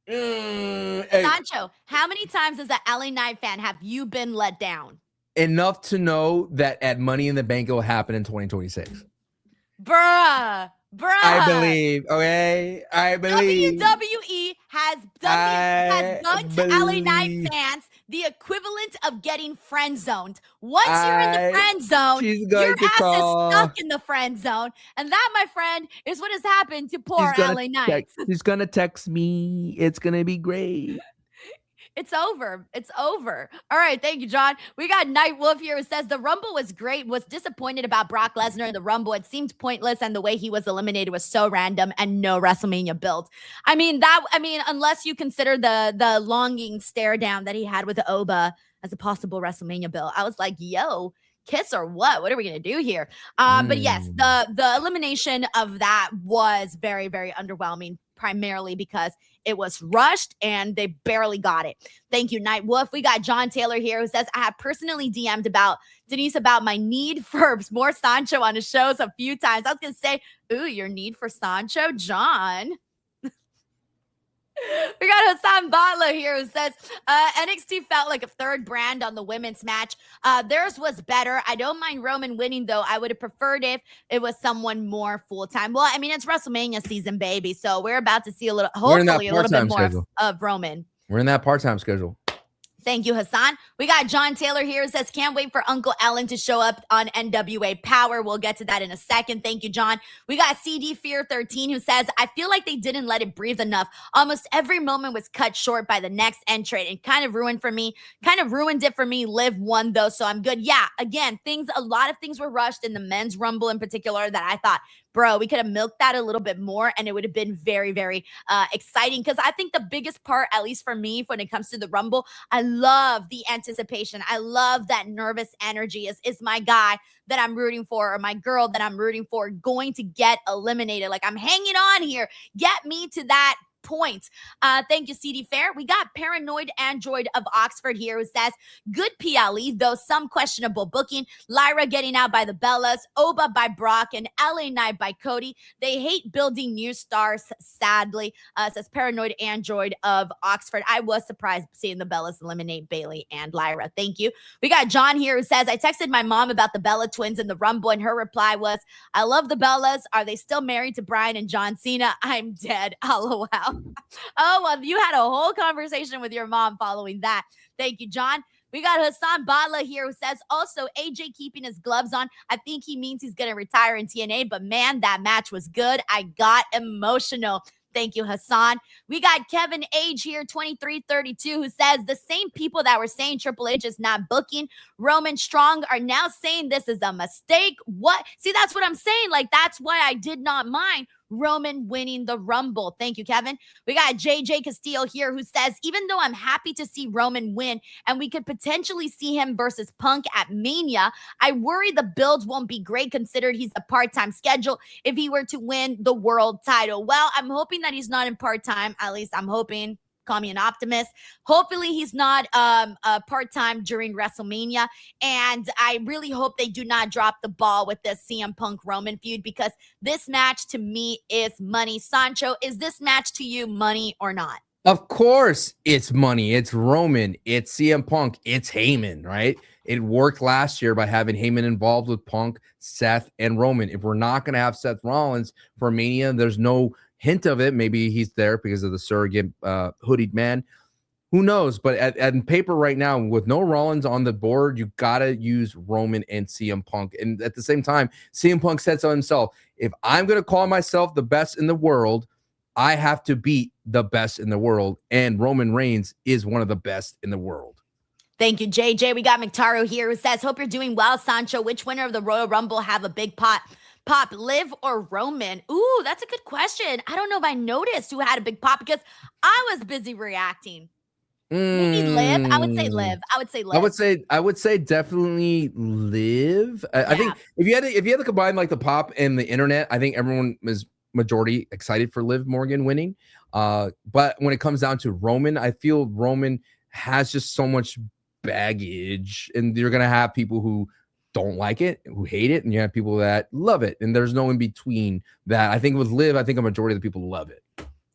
Sancho, how many times as an LA Knight fan have you been let down? Enough to know that at Money in the Bank it will happen in 2026. Bruh. I believe. Okay, I believe. WWE has done to LA Knight fans the equivalent of getting friend zoned. Once you're in the friend zone, She's your going to ass call. is stuck in the friend zone. And that, my friend, is what has happened to poor LA Knights. He's gonna text me. It's gonna be great. It's over. It's over. All right. Thank you, John. We got Night Wolf here who says the Rumble was great. Was disappointed about Brock Lesnar in the Rumble. It seemed pointless, and the way he was eliminated was so random and no WrestleMania build. I mean, unless you consider the longing stare down that he had with Oba as a possible WrestleMania build, I was like, yo, kiss or what? What are we gonna do here? But yes, the elimination of that was very, very underwhelming, primarily because it was rushed and they barely got it. Thank you, Night Wolf. We got John Taylor here who says, I have personally DM'd about Denise about my need for more Sancho on the shows a few times. I was gonna say, ooh, your need for Sancho, John. We got Hassan Batla here who says NXT felt like a third brand on the women's match. Theirs was better. I don't mind Roman winning, though. I would have preferred if it was someone more full-time. Well, I mean, it's WrestleMania season, baby. So we're about to see hopefully a little bit more of Roman. We're in that part-time schedule. Thank you, Hassan. We got John Taylor here who says, can't wait for Uncle Ellen to show up on NWA Power. We'll get to that in a second. Thank you, John. We got CD Fear 13 who says, I feel like they didn't let it breathe enough. Almost every moment was cut short by the next entrant and kind of ruined it for me. Liv won though, so I'm good. Yeah, again, a lot of things were rushed in the men's Rumble in particular that I thought, bro, we could have milked that a little bit more and it would have been very, very exciting. Because I think the biggest part, at least for me, when it comes to the Rumble, I love the anticipation. I love that nervous energy. Is my guy that I'm rooting for or my girl that I'm rooting for going to get eliminated? Like, I'm hanging on here. Get me to that point. Thank you, CD Fair. We got Paranoid Android of Oxford here who says, good PLE, though some questionable booking. Lyra getting out by the Bellas, Oba by Brock, and LA Knight by Cody. They hate building new stars, sadly, says Paranoid Android of Oxford. I was surprised seeing the Bellas eliminate Bailey and Lyra. Thank you. We got John here who says, I texted my mom about the Bella twins in the Rumble, and her reply was, I love the Bellas. Are they still married to Brian and John Cena? I'm dead. LOL. Oh, well, you had a whole conversation with your mom following that. Thank you, John. We got Hassan Badla here who says, also, AJ keeping his gloves on. I think he means he's going to retire in TNA, but man, that match was good. I got emotional. Thank you, Hassan. We got Kevin Age here, 2332, who says the same people that were saying Triple H is not booking Roman Strong are now saying this is a mistake. What? See, that's what I'm saying. Like, that's why I did not mind Roman winning the Rumble. Thank you, Kevin. We got JJ Castillo here who says, even though I'm happy to see Roman win and we could potentially see him versus Punk at Mania, I worry the builds won't be great considered he's a part-time schedule if he were to win the world title. Well, I'm hoping that he's not in part-time. At least I'm hoping. Call me an optimist. Hopefully he's not part-time during WrestleMania. And I really hope they do not drop the ball with this CM Punk Roman feud, because this match to me is money. Sancho, is this match to you money or not? Of course it's money. It's Roman. It's CM Punk. It's Heyman, right? It worked last year by having Heyman involved with Punk, Seth, and Roman. If we're not going to have Seth Rollins for Mania, there's no hint of it. Maybe he's there because of the surrogate hoodied man. Who knows? But at paper right now, with no Rollins on the board, you got to use Roman and CM Punk. And at the same time, CM Punk said so himself, if I'm going to call myself the best in the world, I have to beat the best in the world. And Roman Reigns is one of the best in the world. Thank you, JJ. We got McTaro here who says, hope you're doing well, Sancho. Which winner of the Royal Rumble have a big pop, Liv or Roman? Ooh, that's a good question. I don't know if I noticed who had a big pop because I was busy reacting. Maybe Liv. I would say Liv. I would say definitely Liv. I think if you had to combine like the pop and the internet, I think everyone is majority excited for Liv Morgan winning. But when it comes down to Roman, I feel Roman has just so much baggage, and you're gonna have people who don't like it, who hate it, and you have people that love it, and there's no in between that. I think with Liv, I think a majority of the people love it.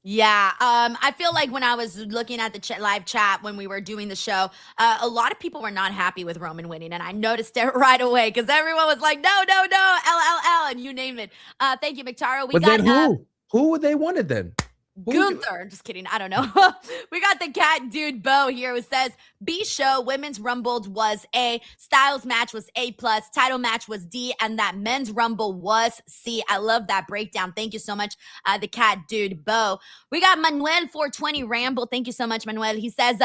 Yeah, I feel like when I was looking at the live chat when we were doing the show, a lot of people were not happy with Roman winning, and I noticed it right away because everyone was like, no, LLL, and you name it. Thank you, McTaro. But then who would they want it then? Gunther, just kidding. I don't know. We got the cat dude Bo here who says B show women's rumbled was A, Styles match was A plus, title match was D, and that men's rumble was C. I love that breakdown. Thank you so much, the cat dude Bo. We got Manuel 420 Ramble. Thank you so much, Manuel. He says,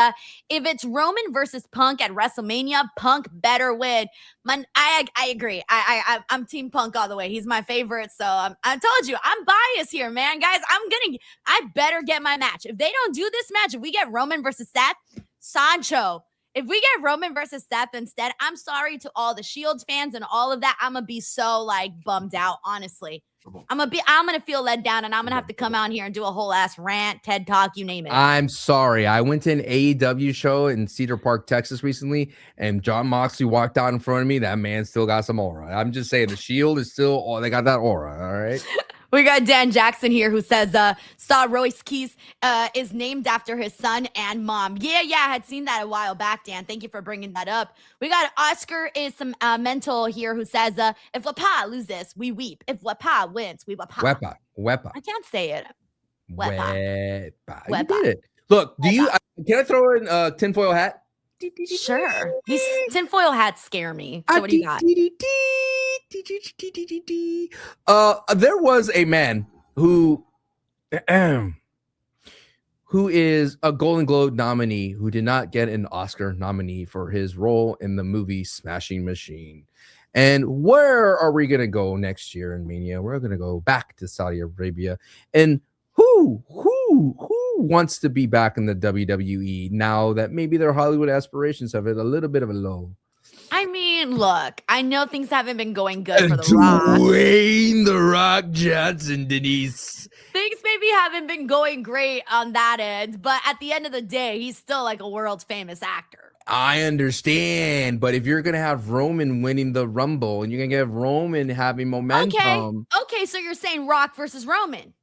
if it's Roman versus Punk at WrestleMania, Punk better win. I agree. I'm Team Punk all the way. He's my favorite. So I told you, I'm biased here, man. Guys, I better get my match. If they don't do this match, if we get Roman versus Seth, Sancho. If we get Roman versus Seth instead, I'm sorry to all the Shields fans and all of that. I'm gonna be so bummed out, honestly. I'm gonna feel let down, and I'm gonna have to come out here and do a whole ass rant, TED Talk, you name it. I'm sorry. I went to an AEW show in Cedar Park, Texas recently, and John Moxley walked out in front of me. That man still got some aura. I'm just saying the Shield is still, they got that aura. All right. We got Dan Jackson here who says, saw Royce Keys is named after his son and mom. Yeah, I had seen that a while back, Dan. Thank you for bringing that up. We got Oscar is some mental here who says, if Wapa loses, we weep. If Wapa wins, we Wapa. Wepa. I can't say it. Wepa. You did it. Look, can I throw in tinfoil hat? Sure. These tinfoil hats scare me. So what do you got? There was a man who is a Golden Globe nominee who did not get an Oscar nominee for his role in the movie Smashing Machine. And where are we going to go next year in Mania? We're going to go back to Saudi Arabia. And who wants to be back in the WWE now that maybe their Hollywood aspirations have hit a little bit of a low? I mean, look, I know things haven't been going good for The Rock. Dwayne The Rock Johnson, Denise. Things maybe haven't been going great on that end, but at the end of the day, he's still a world famous actor. I understand, but if you're going to have Roman winning the Rumble and you're going to get Roman having momentum. Okay, so you're saying Rock versus Roman.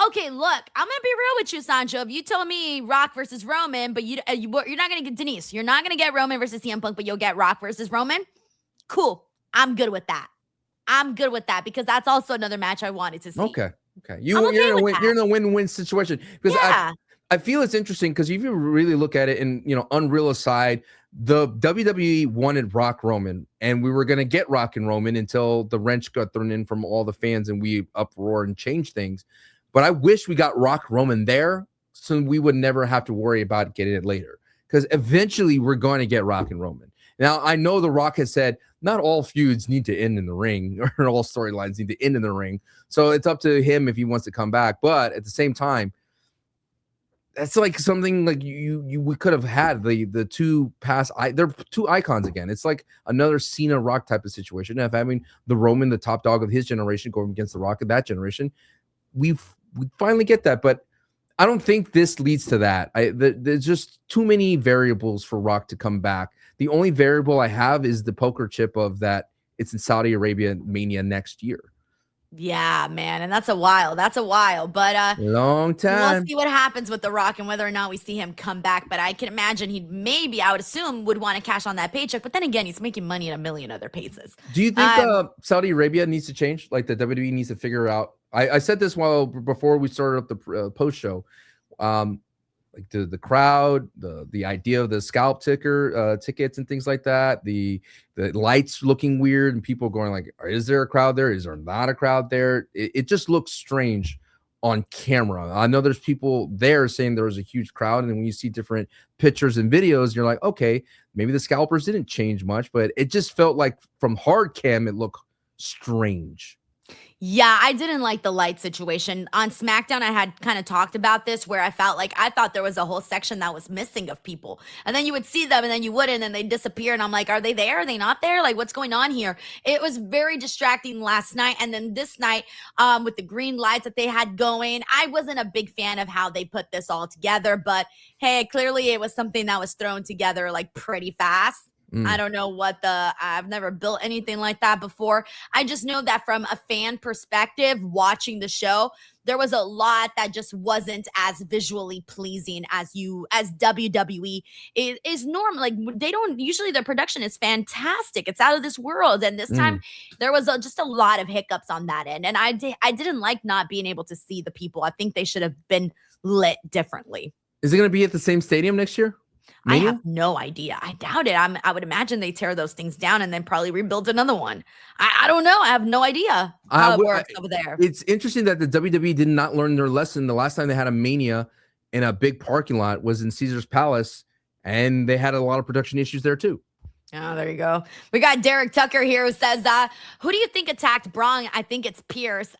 Okay, look, I'm going to be real with you, Sancho. If you tell me Rock versus Roman, but you're not going to get Denise. You're not going to get Roman versus CM Punk, but you'll get Rock versus Roman. Cool. I'm good with that. Because that's also another match I wanted to see. Okay. You're in a win-win situation. Because I feel it's interesting because if you really look at it and, Unreal aside, the WWE wanted Rock Roman, and we were going to get Rock and Roman until the wrench got thrown in from all the fans and we uproar and change things. But I wish we got Rock Roman there so we would never have to worry about getting it later. Because eventually we're going to get Rock and Roman. Now, I know The Rock has said not all feuds need to end in the ring or all storylines need to end in the ring. So it's up to him if he wants to come back. But at the same time, that's something we could have had the two past. They're two icons again. It's like another Cena Rock type of situation of having the Roman, the top dog of his generation, going against The Rock of that generation. We finally get that, but I don't think this leads to that. There's just too many variables for Rock to come back. The only variable I have is the poker chip of that it's in Saudi Arabia Mania next year. Yeah, man, and that's a while. But long time. We'll see what happens with The Rock and whether or not we see him come back. But I can imagine I would assume, would want to cash on that paycheck. But then again, he's making money in a million other places. Do you think Saudi Arabia needs to change? Like the WWE needs to figure out. I said this before we started up the post show. Like the crowd, the idea of the scalp tickets and things like that, the lights looking weird and people going is there a crowd there? Is there not a crowd there? It just looks strange on camera. I know there's people there saying there was a huge crowd, and then when you see different pictures and videos, you're like, okay, maybe the scalpers didn't change much, but it just felt like from hard cam, it looked strange. Yeah, I didn't like the light situation. On Smackdown, I had kind of talked about this where I thought there was a whole section that was missing of people. And then you would see them and then you wouldn't, and they'd disappear. And I'm like, are they there? Are they not there? What's going on here? It was very distracting last night. And then this night, with the green lights that they had going, I wasn't a big fan of how they put this all together. But hey, clearly it was something that was thrown together pretty fast. I don't know I've never built anything like that before. I just know that from a fan perspective, watching the show, there was a lot that just wasn't as visually pleasing as WWE is normal. Like they don't usually, their production is fantastic. It's out of this world. And this time there was just a lot of hiccups on that end. And I didn't like not being able to see the people. I think they should have been lit differently. Is it going to be at the same stadium next year? I have no idea. I doubt it. I would imagine they tear those things down and then probably rebuild another one. I don't know. I have no idea how it works over there. It's interesting that the WWE did not learn their lesson. The last time they had a Mania in a big parking lot was in Caesar's Palace, and they had a lot of production issues there too. Oh, there you go. We got Derek Tucker here who says, who do you think attacked Braun? I think it's Pierce.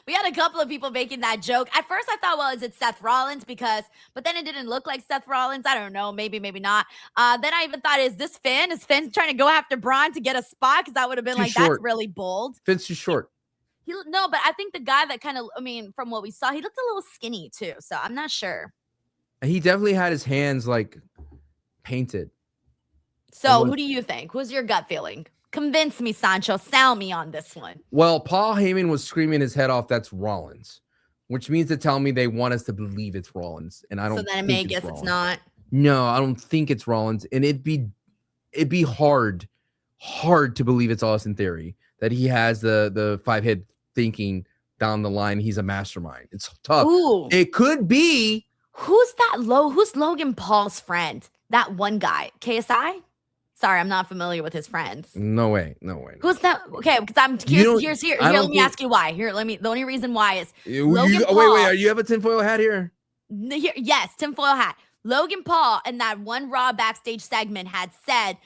We had a couple of people making that joke. At first I thought, well, is it Seth Rollins? But then it didn't look like Seth Rollins. I don't know. Maybe not. Then I even thought, is this Finn? Is Finn trying to go after Braun to get a spot? Because that would have been that's really bold. Finn's too short. No, but I think the guy that from what we saw, he looked a little skinny too. So I'm not sure. He definitely had his hands like painted. So who do you think? Who's your gut feeling? Convince me, Sancho. Sell me on this one. Well, Paul Heyman was screaming his head off. That's Rollins, which means to tell me they want us to believe it's Rollins, and I don't. So then I may guess it's not. No, I don't think it's Rollins, and it'd be hard to believe it's Austin Theory that he has the 5-head thinking down the line. He's a mastermind. It's tough. Ooh. It could be. Who's Logan Paul's friend? That one guy, KSI. Sorry, I'm not familiar with his friends. No way. Who's that? Okay, because I'm curious. Here, let me ask you why. The only reason why is Logan Paul. Wait. You have a tinfoil hat here? Yes, tinfoil hat. Logan Paul in that one Raw backstage segment had said,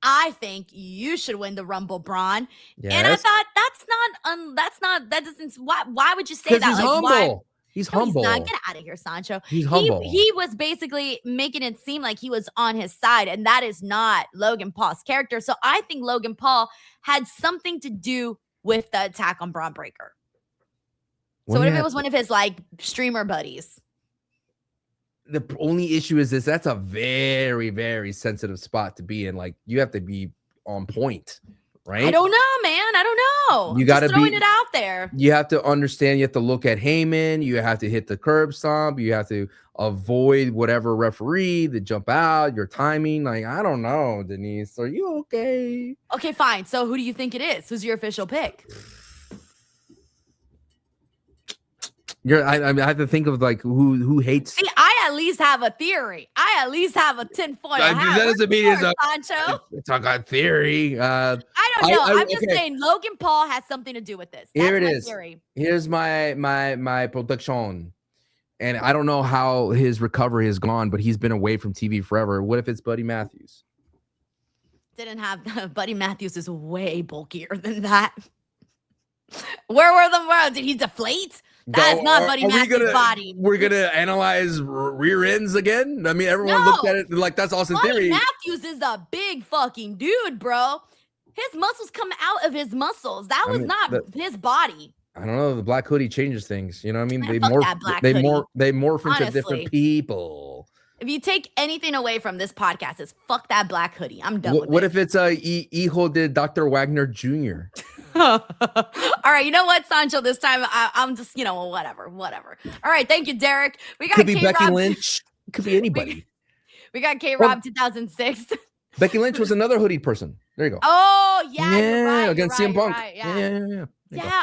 "I think you should win the Rumble, Braun." Yes. And I thought that doesn't. Why would you say that? He's humble. He's humble. He's not. Get out of here, Sancho. He's humble. He was basically making it seem like he was on his side, and that is not Logan Paul's character. So I think Logan Paul had something to do with the attack on Braun Breaker. So what if it was one of his streamer buddies? The only issue is that's a very, very sensitive spot to be in. Like you have to be on point. Right? I don't know, man. I don't know. You got to be throwing it out there. You have to understand. You have to look at Heyman. You have to hit the curb stomp. You have to avoid whatever referee that jump out. Your timing, I don't know, Denise. Are you okay? Okay, fine. So who do you think it is? Who's your official pick? I have to think of who hates. See, I at least have a theory. I at least have a tinfoil hat. That doesn't mean it's a Sancho. Talk about theory. I don't know. I'm just saying Logan Paul has something to do with this. Here it is. Theory. Here's my production, and I don't know how his recovery has gone, but he's been away from TV forever. What if it's Buddy Matthews? Didn't have Buddy Matthews is way bulkier than that. Where were the? Did he deflate? That's not Buddy Matthews' body. We're gonna analyze rear ends again. I mean, everyone looked at it like that's Austin Theory. Buddy Matthews is a big fucking dude, bro. His muscles come out of his muscles. That was not his body. I don't know. The black hoodie changes things. You know what I mean? They morph into different people. If you take anything away from this podcast, it's fuck that black hoodie. I'm done with it. What if it's Hijo de Dr. Wagner Jr.? All right, you know what, Sancho? This time I'm just, whatever. All right, thank you, Derek. We got could be Becky Lynch. Could be anybody. We got K-Rob 2006. Becky Lynch was another hooded person. There you go. Oh yeah, you're right, against CM Punk. Right, yeah.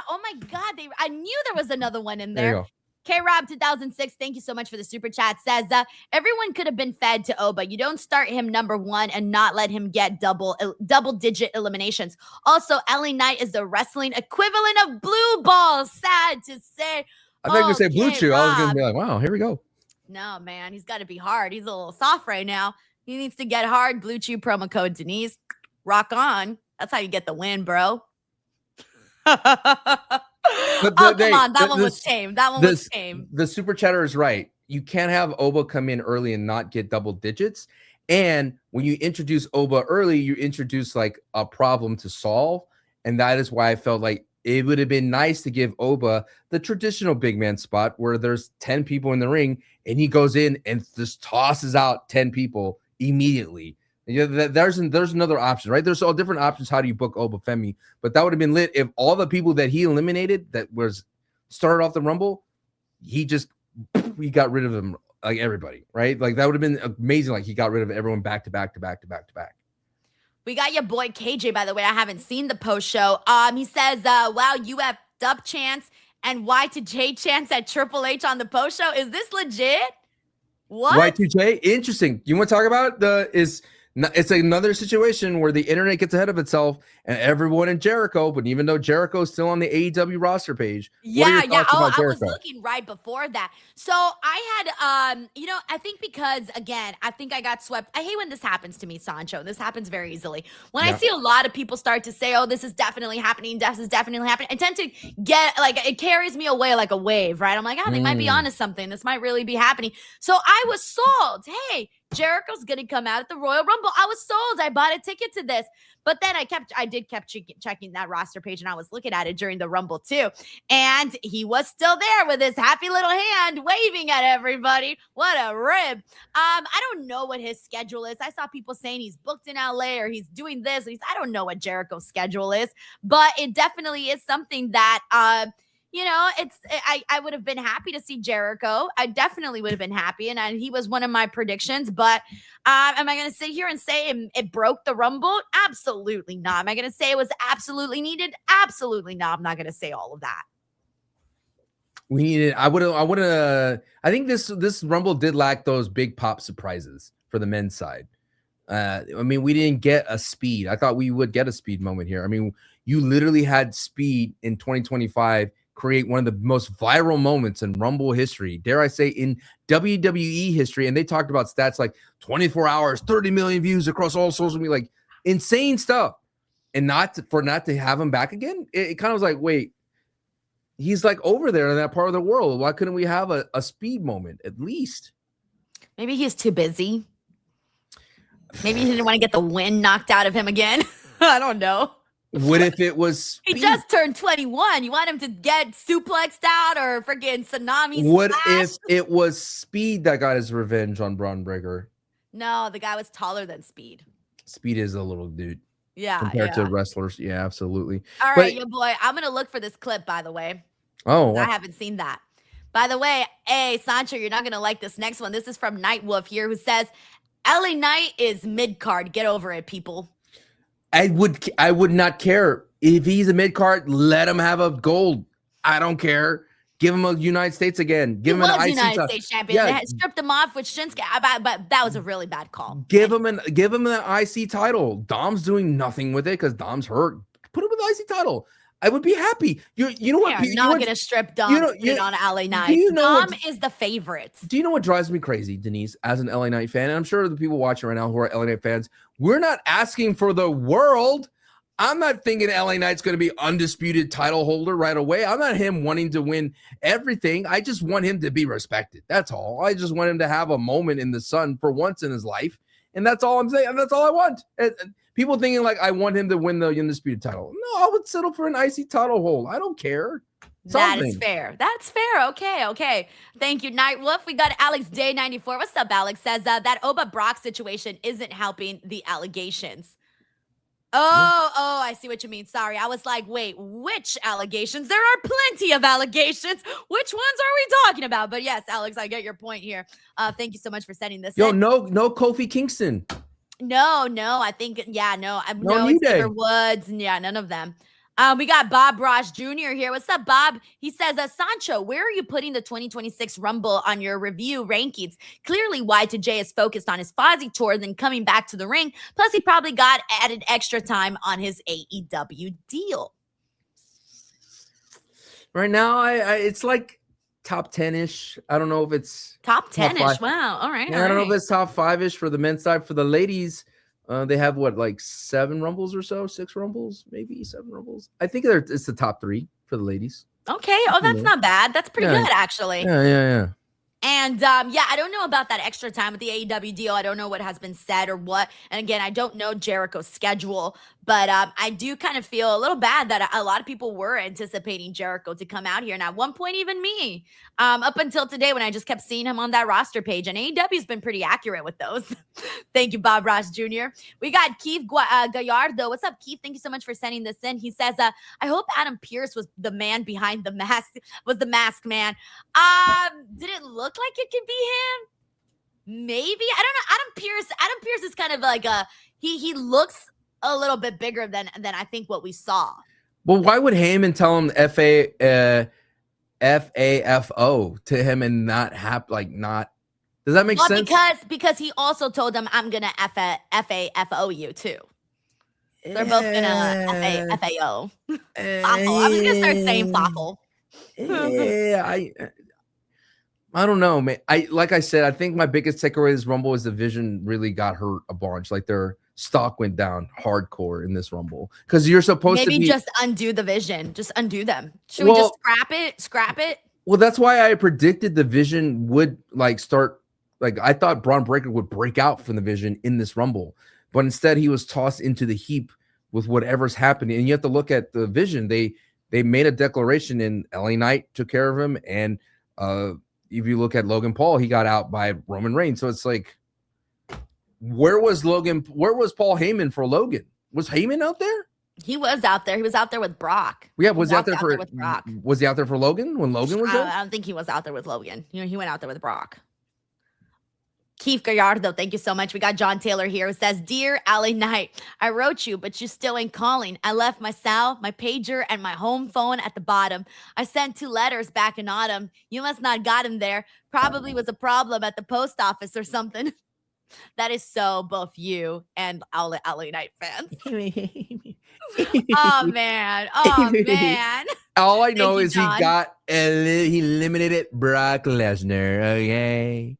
Oh my God, I knew there was another one in there. K-Rob 2006, thank you so much for the super chat. Says everyone could have been fed to Oba. You don't start him number one and not let him get double-digit eliminations. Also, LA Knight is the wrestling equivalent of blue balls. Sad to say. I thought you were going to say blue chew. I was going to be like, wow, here we go. No, man, he's got to be hard. He's a little soft right now. He needs to get hard. Blue chew promo code Denise. Rock on. That's how you get the win, bro. Come on. That one was tame. The super chatter is right. You can't have Oba come in early and not get double digits. And when you introduce Oba early, you introduce a problem to solve. And that is why I felt like it would have been nice to give Oba the traditional big man spot where there's 10 people in the ring and he goes in and just tosses out 10 people immediately. There's another option, right? There's all different options. How do you book Oba Femi? But that would have been lit if all the people that he eliminated that was started off the Rumble he got rid of them, like everybody, right? Like that would have been amazing. Like he got rid of everyone back to back to back to back to back. We got your boy KJ, by the way. I haven't seen the post show. He says, wow, you have Dub Chance and Y2J Chance at Triple H on the post show. Is this legit? What? Y2J? Interesting. You want to talk about it's another situation where the internet gets ahead of itself and everyone in Jericho, but even though Jericho's still on the AEW roster page. Yeah. Oh, I was looking right before that. So I had, I think because, again, I think I got swept. I hate when this happens to me, Sancho. This happens very easily. When I see a lot of people start to say, oh, this is definitely happening. This is definitely happening. I tend to get, like, it carries me away like a wave, right? I'm like, oh, they might be onto something. This might really be happening. So I was sold. Hey, Jericho's gonna come out at the Royal Rumble. I was sold. I bought a ticket to this, but then I kept checking that roster page, and I was looking at it during the Rumble too, and he was still there with his happy little hand waving at everybody. What a rib! I don't know what his schedule is. I saw people saying he's booked in LA or he's doing this. I don't know what Jericho's schedule is, but it definitely is something that I would have been happy to see Jericho. I definitely would have been happy. And he was one of my predictions, but am I going to sit here and say it broke the Rumble? Absolutely not. Am I going to say it was absolutely needed? Absolutely not. I'm not going to say all of that. We needed, I think this Rumble did lack those big pop surprises for the men's side. We didn't get a speed. I thought we would get a speed moment here. You literally had speed in 2025 create one of the most viral moments in Rumble history, dare I say in WWE history. And they talked about stats like 24 hours, 30 million views across all social media, like insane stuff. And not to have him back again, it kind of was like, wait, he's like over there in that part of the world. Why couldn't we have a speed moment at least? Maybe he's too busy. Maybe he didn't want to get the wind knocked out of him again. I don't know. What if it was speed? He just turned 21. You want him to get suplexed out or freaking tsunami What splash? if it was Speed that got his revenge on Braun Breaker? No, the guy was taller than Speed. Speed is a little dude. Yeah. Compared to wrestlers. Yeah, absolutely. All right, yo boy. I'm going to look for this clip, by the way. Oh, I haven't seen that. By the way, hey, Sancho, you're not going to like this next one. This is from Nightwolf here, who says, LA Knight is mid-card. Get over it, people. I would not care if he's a mid card. Let him have a gold. I don't care. Give him a United States again. Give him an IC United States champion. Yeah. They stripped him off with Shinsuke, but that was a really bad call. Give him an IC title. Dom's doing nothing with it because Dom's hurt. Put him with the IC title. I would be happy. You know what? You're not going to strip Dom on LA Knight. Dom is the favorite. Do you know what drives me crazy, Denise, as an LA Knight fan? And I'm sure the people watching right now who are LA Knight fans, we're not asking for the world. I'm not thinking LA Knight's going to be undisputed title holder right away. I'm not him wanting to win everything. I just want him to be respected. That's all. I just want him to have a moment in the sun for once in his life. And that's all I'm saying. That's all I want. People thinking like I want him to win the undisputed title. No, I would settle for an IC title hold. I don't care. That is fair. That's fair. Okay. Thank you, Nightwolf. We got Alex Day 94. What's up, Alex? Says that Oba Brock situation isn't helping the allegations. Oh, I see what you mean. Sorry. I was like, wait, which allegations? There are plenty of allegations. Which ones are we talking about? But yes, Alex, I get your point here. Thank you so much for sending this in. No Kofi Kingston. No, I think, no Xavier Woods. Yeah, none of them. We got Bob Ross Jr. here. What's up, Bob? He says, Sancho, where are you putting the 2026 Rumble on your review rankings? Clearly, Y2J is focused on his Fozzy tour than coming back to the ring. Plus, he probably got added extra time on his AEW deal. Right now, it's like top 10-ish. I don't know if it's top 10-ish. Wow. All right. Yeah, I don't know if it's top 5-ish for the men's side. For the ladies, they have like 7 Rumbles or so, 6 Rumbles, maybe 7 Rumbles. I think it's the top 3 for the ladies. Okay. Oh, that's not bad. That's pretty good, actually. Yeah. And I don't know about that extra time with the AEW deal. I don't know what has been said or what. And again, I don't know Jericho's schedule, But I do kind of feel a little bad that a lot of people were anticipating Jericho to come out here. And at one point, even me, up until today, when I just kept seeing him on that roster page. And AEW's been pretty accurate with those. Thank you, Bob Ross Jr. We got Keith Gallardo. What's up, Keith? Thank you so much for sending this in. He says, I hope Adam Pearce was the man behind the mask, was the mask man. Did it look like it could be him? Maybe. I don't know. Adam Pearce is kind of like he looks a little bit bigger than I think what we saw. Well, why would Heyman tell him FAFO to him and not not? Does that make sense? Because he also told him, I'm gonna FAFO you too. They're both gonna FAO. I was gonna start saying Fawful. I don't know, man. Like I said, I think my biggest takeaway this Rumble is the Vision really got hurt a bunch. Like their stock went down hardcore in this Rumble because you're supposed to just undo the Vision, just undo them. Should we just scrap it? Well, that's why I predicted the Vision would start. I thought Braun Breaker would break out from the Vision in this Rumble, but instead he was tossed into the heap with whatever's happening. And you have to look at the Vision. They made a declaration, and LA Knight took care of him, and if you look at Logan Paul, he got out by Roman Reigns. So it's like, where was Logan? Where was Paul Heyman for Logan? Was Heyman out there? He was out there. He was out there with Brock. Yeah, was he out there with Brock? Was he out there for Logan when Logan was there? I don't think he was out there with Logan. He went out there with Brock. Keith Gallardo, thank you so much. We got John Taylor here who says, Dear LA Knight, I wrote you, but you still ain't calling. I left my cell, my pager, and my home phone at the bottom. I sent 2 letters back in autumn. You must not got him there. Probably was a problem at the post office or something. That is so both you and LA Knight fans. Oh, man. All I know is he eliminated Brock Lesnar, okay?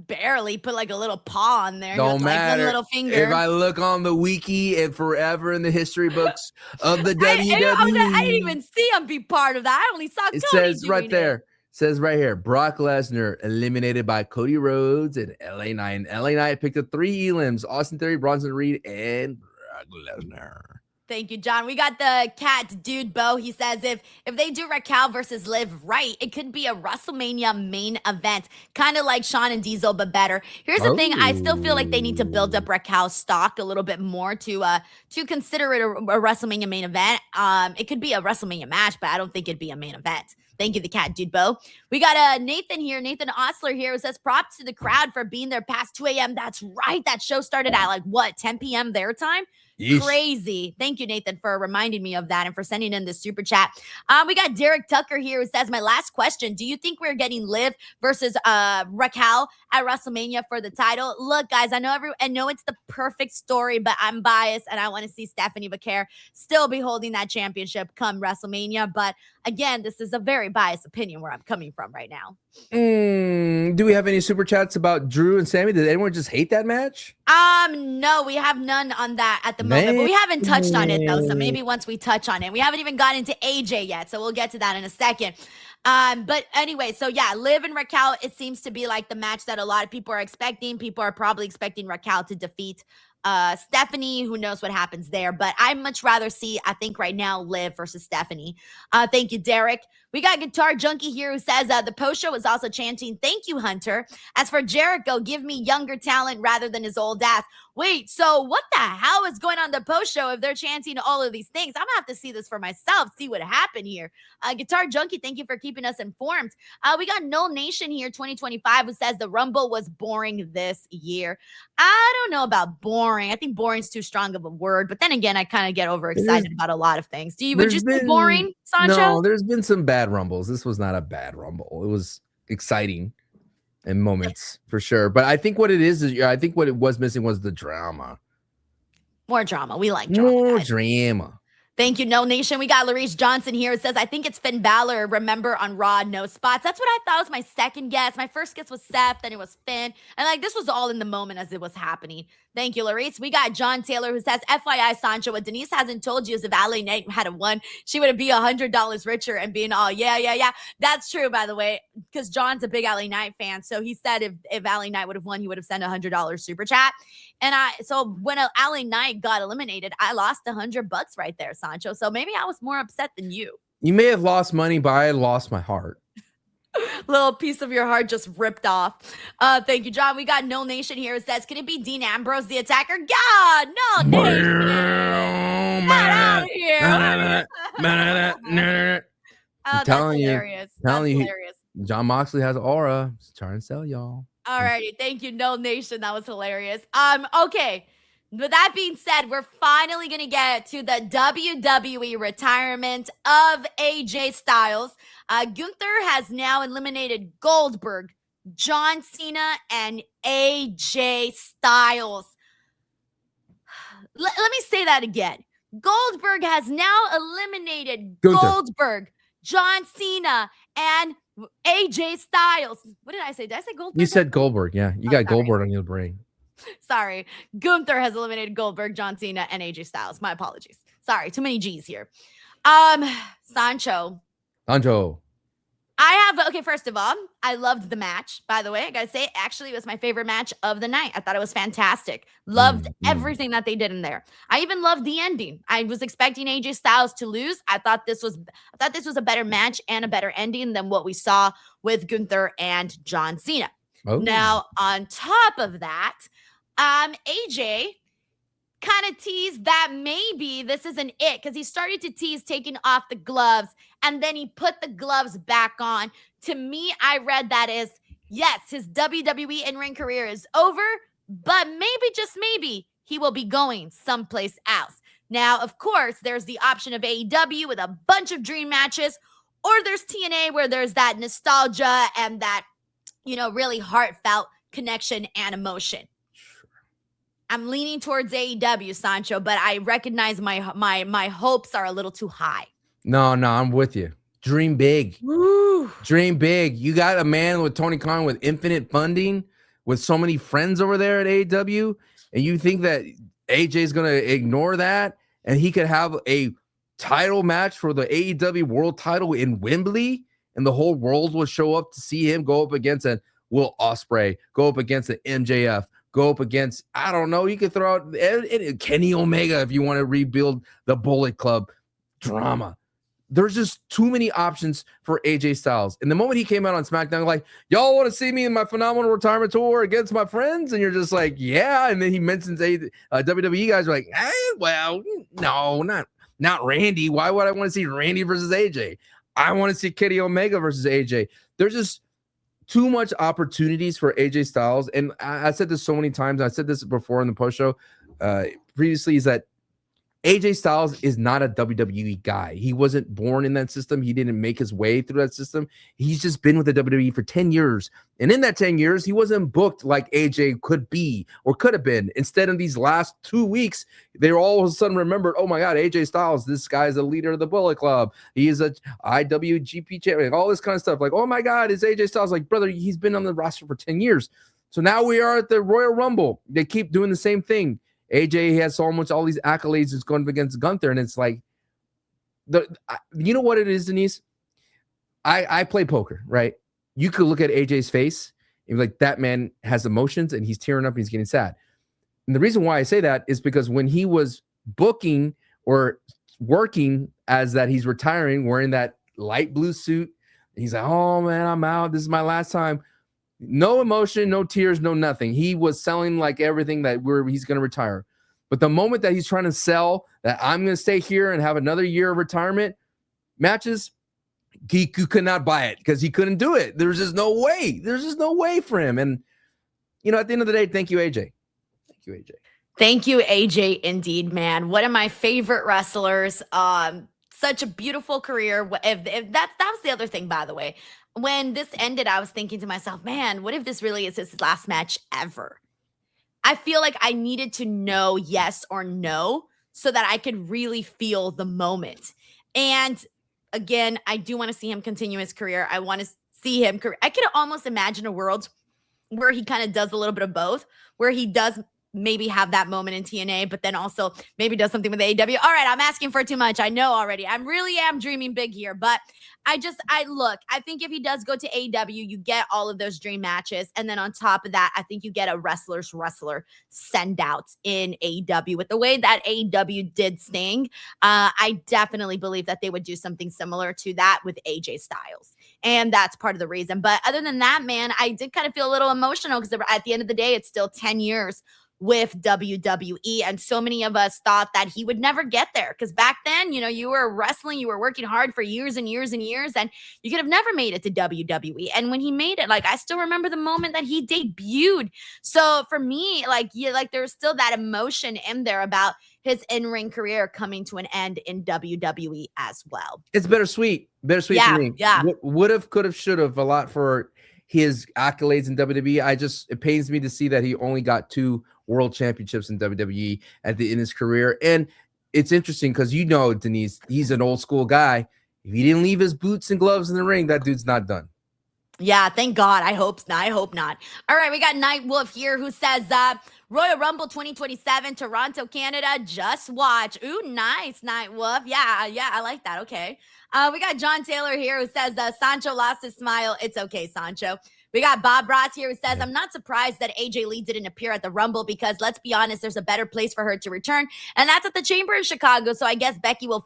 Barely put a little paw on there. Don't matter. One little finger. If I look on the wiki and forever in the history books of the WWE, I didn't even see him be part of that. I only saw Cody. It says right there. It says right here, Brock Lesnar eliminated by Cody Rhodes and LA Knight. LA Knight picked up 3 elims: Austin Theory, Bronson Reed, and Brock Lesnar. Thank you, John. We got the cat dude Bo. He says if they do Raquel versus Liv right, it could be a WrestleMania main event, kind of like Shawn and Diesel, but better. Here's the thing: I still feel like they need to build up Raquel's stock a little bit more to consider it a WrestleMania main event. It could be a WrestleMania match, but I don't think it'd be a main event. Thank you, the cat dude Bo. We got Nathan here, Nathan Osler here, who says props to the crowd for being there past 2 a.m. That's right. That show started at 10 p.m. their time. Yeesh. Crazy. Thank you, Nathan, for reminding me of that and for sending in this super chat. We got Derek Tucker here who says, my last question, do you think we're getting Liv versus Raquel at WrestleMania for the title? Look, guys, I know it's the perfect story, but I'm biased and I want to see Stephanie Becerra still be holding that championship come WrestleMania. But again, this is a very biased opinion where I'm coming from right now. Do we have any super chats about Drew and Sami? Did anyone just hate that match? No, we have none on that at the moment, but we haven't touched on it though. So maybe once we touch on it, we haven't even gotten into AJ yet. So we'll get to that in a second. But anyway, so yeah, Liv and Raquel, it seems to be like the match that a lot of people are expecting. People are probably expecting Raquel to defeat Stephanie. Who knows what happens there, but I'd much rather see, I think right now, Liv versus Stephanie. Thank you, Derek. We got Guitar Junkie here who says the post show is also chanting, thank you, Hunter. As for Jericho, give me younger talent rather than his old ass. Wait, so what the hell is going on the post show if they're chanting all of these things? I'm gonna have to see this for myself, see what happened here. Guitar Junkie, thank you for keeping us informed. We got Null Nation here, 2025, who says the Rumble was boring this year. I don't know about boring. I think boring's too strong of a word, but then again, I kind of get overexcited about a lot of things. Would you say boring, Sancho? No, there's been some bad Rumbles. This was not a bad Rumble. It was exciting in moments for sure. But I think what it is I think what it was missing was the drama. More drama. We like drama. More drama. Thank you, No Nation. We got Larice Johnson here. It says, I think it's Finn Balor. Remember on Raw, no spots. That's what I thought was my second guess. My first guess was Seth, then it was Finn. And this was all in the moment as it was happening. Thank you, Larice. We got John Taylor who says, FYI, Sancho, what Denise hasn't told you is if LA Knight had won, she would be $100 richer and being all, yeah. That's true, by the way, because John's a big LA Knight fan. So he said if LA Knight would have won, he would have sent $100 super chat. And so when LA Knight got eliminated, I lost $100 right there, Sancho. So maybe I was more upset than you. You may have lost money, but I lost my heart. Little piece of your heart just ripped off. Thank you, John. We got No Nation here. It says, can it be Dean Ambrose, the attacker? God, no, Nation. Get out of here. I'm telling you, hilarious. John Moxley has aura. He's trying to sell y'all. All righty. Thank you, No Nation. That was hilarious. Okay. With that being said, we're finally going to get to the WWE retirement of AJ Styles. Gunther has now eliminated Goldberg, John Cena, and AJ Styles. Let me say that again. Goldberg has now eliminated Goldberg, John Cena, and AJ Styles. What did I say? Did I say Goldberg? You said Goldberg. Yeah, you got Goldberg on your brain. Sorry. Gunther has eliminated Goldberg, John Cena, and AJ Styles. My apologies. Sorry, too many G's here. Sancho. Okay, first of all, I loved the match. By the way, I gotta say, actually, it was my favorite match of the night. I thought it was fantastic. Loved everything that they did in there. I even loved the ending. I was expecting AJ Styles to lose. I thought this was a better match and a better ending than what we saw with Gunther and John Cena. Oh. Now, on top of that, AJ kind of teased that maybe this isn't it, because he started to tease taking off the gloves and then he put the gloves back on. To me, I read that as, yes, his WWE in-ring career is over, but maybe, just maybe, he will be going someplace else. Now, of course, there's the option of AEW with a bunch of dream matches, or there's TNA where there's that nostalgia and that, really heartfelt connection and emotion. I'm leaning towards AEW, Sancho, but I recognize my hopes are a little too high. No, I'm with you. Dream big. Woo. Dream big. You got a man with Tony Khan with infinite funding, with so many friends over there at AEW, and you think that AJ is going to ignore that and he could have a title match for the AEW world title in Wembley, and the whole world will show up to see him go up against a Will Ospreay, go up against an MJF, go up against, I don't know, you could throw out Kenny Omega if you want to rebuild the Bullet Club drama. There's just too many options for AJ Styles. And the moment he came out on SmackDown, like, y'all want to see me in my phenomenal retirement tour against my friends? And you're just like, yeah. And then he mentions WWE guys are like, well, no, not Randy. Why would I want to see Randy versus AJ? I want to see Kenny Omega versus AJ. There's just too much opportunities for AJ Styles. And I said this so many times. I said this before in the post show previously, is that AJ Styles is not a WWE guy. He wasn't born in that system. He didn't make his way through that system. He's just been with the WWE for 10 years. And in that 10 years, he wasn't booked like AJ could be or could have been. Instead of these last 2 weeks, they all of a sudden remembered, oh my God, AJ Styles, this guy's a leader of the Bullet Club. He is a IWGP champion, all this kind of stuff. Like, oh my God, is AJ Styles? Like, brother, he's been on the roster for 10 years. So now we are at the Royal Rumble. They keep doing the same thing. AJ has all these accolades. It's going against Gunther, and it's like, you know what it is, Denise? I play poker, right? You could look at AJ's face and be like, that man has emotions, and he's tearing up, and he's getting sad. And the reason why I say that is because when he was booking or working as that he's retiring, wearing that light blue suit, he's like, oh man, I'm out. This is my last time. No emotion, no tears, no nothing. He was selling like everything that he's going to retire. But the moment that he's trying to sell that I'm going to stay here and have another year of retirement matches, he could not buy it because he couldn't do it. There's just no way. There's just no way for him. And, at the end of the day, thank you, AJ. Thank you, AJ. Thank you, AJ. Indeed, man. One of my favorite wrestlers. Such a beautiful career. If that was the other thing, by the way. When this ended, I was thinking to myself, man, what if this really is his last match ever? I feel like I needed to know yes or no so that I could really feel the moment. And again, I do want to see him continue his career. I want to see him. I could almost imagine a world where he kind of does a little bit of both, where he does maybe have that moment in TNA, but then also maybe does something with AEW. All right, I'm asking for too much. I know already. I really am dreaming big here, but I think if he does go to AEW, you get all of those dream matches. And then on top of that, I think you get a wrestler's wrestler send out in AEW. With the way that AEW did Sting, I definitely believe that they would do something similar to that with AJ Styles. And that's part of the reason. But other than that, man, I did kind of feel a little emotional because at the end of the day, it's still 10 years with WWE. And so many of us thought that he would never get there because back then, you were wrestling, you were working hard for years and years and years, and you could have never made it to WWE. And when he made it, I still remember the moment that he debuted. So for me, there's still that emotion in there about his in-ring career coming to an end in WWE as well. It's bittersweet for me. Yeah. Would have, could have, should have a lot for his accolades in WWE. It pains me to see that he only got 2 world championships in WWE in his career. And it's interesting because Denise, he's an old school guy. If he didn't leave his boots and gloves in the ring, that dude's not done. Yeah, thank God. I hope not. All right, we got Night Wolf here who says, Royal Rumble 2027, Toronto, Canada. Just watch. Ooh, nice, Night Wolf. Yeah, I like that. Okay. We got John Taylor here who says, Sancho lost his smile. It's okay, Sancho. We got Bob Ross here who says, I'm not surprised that AJ Lee didn't appear at the Rumble because, let's be honest, there's a better place for her to return, and that's at the Chamber in Chicago. So I guess Becky will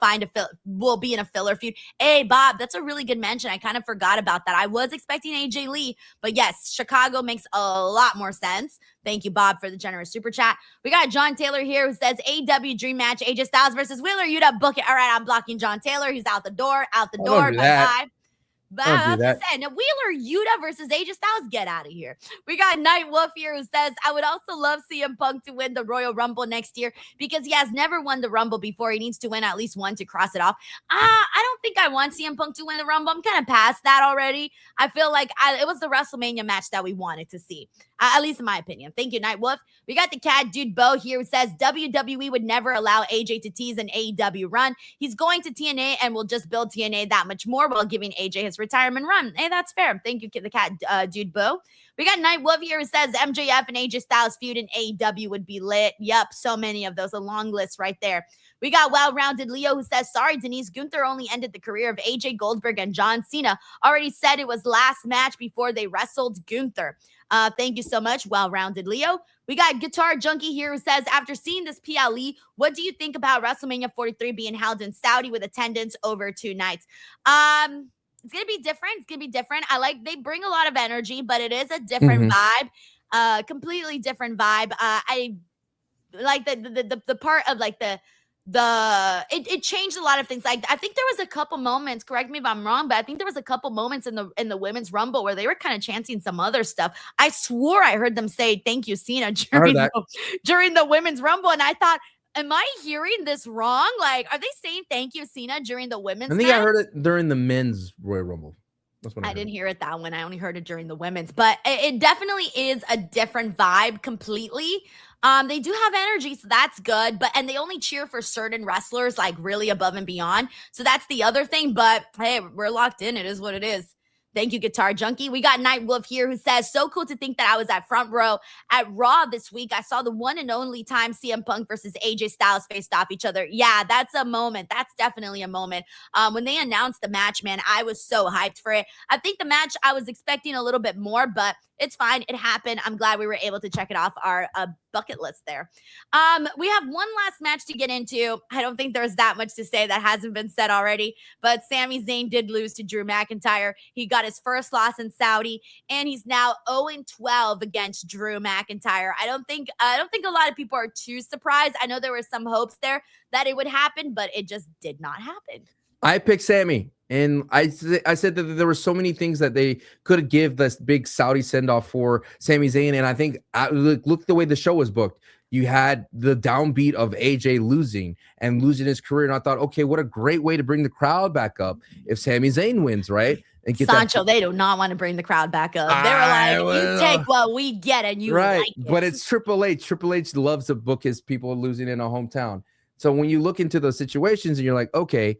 be in a filler feud. Hey, Bob, that's a really good mention. I kind of forgot about that. I was expecting AJ Lee, but yes, Chicago makes a lot more sense. Thank you, Bob, for the generous super chat. We got John Taylor here who says, AEW Dream Match, AJ Styles versus Wheeler Yuta. Book it. All right, I'm blocking John Taylor. He's out the door. Bye-bye. But I was going to say, now Wheeler Yuta versus AJ Styles, get out of here. We got Night Wolf here who says, I would also love CM Punk to win the Royal Rumble next year because he has never won the Rumble before. He needs to win at least one to cross it off. I don't think I want CM Punk to win the Rumble. I'm kind of past that already. I feel like it was the WrestleMania match that we wanted to see, at least in my opinion. Thank you, Night Wolf. We got the cat dude Bo here who says, WWE would never allow AJ to tease an AEW run. He's going to TNA and will just build TNA that much more while giving AJ his retirement run. Hey, that's fair. Thank you, the cat dude Bo. We got Night Wolf here who says MJF and AJ Styles feud in AEW would be lit. Yep, so many of those. A long list right there. We got Well-Rounded Leo who says, sorry, Denise, Gunther only ended the career of AJ Goldberg and John Cena. Already said it was last match before they wrestled Gunther. Thank you so much, Well-Rounded Leo. We got Guitar Junkie here who says, after seeing this PLE, what do you think about WrestleMania 43 being held in Saudi with attendance over 2 nights? It's going to be different. They bring a lot of energy, but it is a different vibe, completely different vibe. I like the part of it changed a lot of things. I think there was a couple moments, correct me if I'm wrong, but I think there was a couple moments in the women's rumble where they were kind of chanting some other stuff. I swore I heard them say thank you, Cena, during the women's rumble, and I thought, am I hearing this wrong? Are they saying thank you, Cena, during the women's? I think I heard it during the men's Royal Rumble. That's what I didn't hear it that one. I only heard it during the women's, but it definitely is a different vibe completely. They do have energy, so that's good. And they only cheer for certain wrestlers, really above and beyond. So that's the other thing. But hey, we're locked in. It is what it is. Thank you, Guitar Junkie. We got Night Wolf here who says, so cool to think that I was at front row at Raw this week. I saw the one and only time CM Punk versus AJ Styles faced off each other. Yeah, that's a moment. That's definitely a moment. When they announced the match, man, I was so hyped for it. I think the match, I was expecting a little bit more, but it's fine. It happened. I'm glad we were able to check it off our bucket list there. We have one last match to get into. I don't think there's that much to say that hasn't been said already, but Sami Zayn did lose to Drew McIntyre. He got his first loss in Saudi, and he's now 0-12 against Drew McIntyre. I don't think a lot of people are too surprised. I know there were some hopes there that it would happen, but it just did not happen. I picked Sami. And I said that there were so many things that they could give this big Saudi send-off for Sami Zayn. And I think, look the way the show was booked. You had the downbeat of AJ losing his career. And I thought, okay, what a great way to bring the crowd back up if Sami Zayn wins, right? And get Sancho, they do not want to bring the crowd back up. They were like, you take what we get and you like it. But it's Triple H. Triple H loves to book his people losing in a hometown. So when you look into those situations and you're like, okay,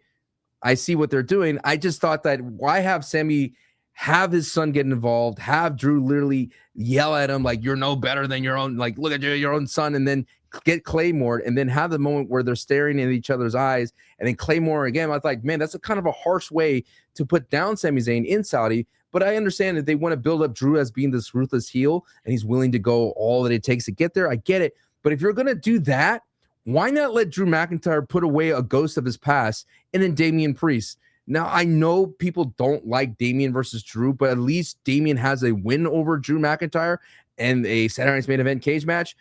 I see what they're doing. I just thought that why have Sami have his son get involved, have Drew literally yell at him like, you're no better than your own, like, look at your own son, and then get Claymore, and then have the moment where they're staring in each other's eyes, and then Claymore again. I was like, man, that's a kind of a harsh way to put down Sami Zayn in Saudi. But I understand that they want to build up Drew as being this ruthless heel, and he's willing to go all that it takes to get there. I get it. But if you're going to do that, why not let Drew McIntyre put away a ghost of his past and then Damian Priest? Now, I know people don't like Damian versus Drew, but at least Damian has a win over Drew McIntyre and a Saturday Night's Main Event cage match.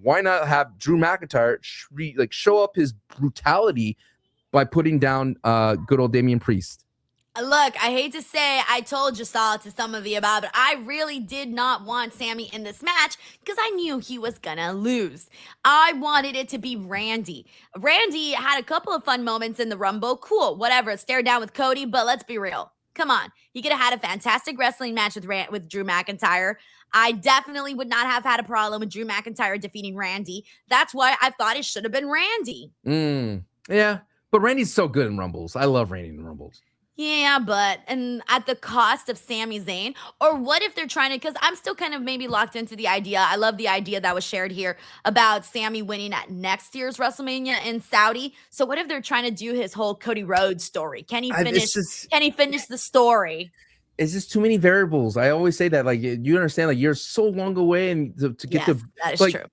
Why not have Drew McIntyre show up his brutality by putting down good old Damian Priest? Look, I hate to say I told you so to some of you about, but I really did not want Sami in this match because I knew he was gonna lose. I wanted it to be Randy. Randy had a couple of fun moments in the Rumble. Cool, whatever. Stare down with Cody, but let's be real. Come on. He could have had a fantastic wrestling match with Drew McIntyre. I definitely would not have had a problem with Drew McIntyre defeating Randy. That's why I thought it should have been Randy. Yeah, but Randy's so good in Rumbles. I love Randy in Rumbles. Yeah, but and at the cost of Sami Zayn? Or what if they're trying to, because I'm still kind of maybe locked into the idea. I love the idea that was shared here about Sami winning at next year's WrestleMania in Saudi. So what if they're trying to do his whole Cody Rhodes story? Can he finish the story? It's just too many variables. I always say that, like, you understand, like, you're so long away, and to get yes, that is true.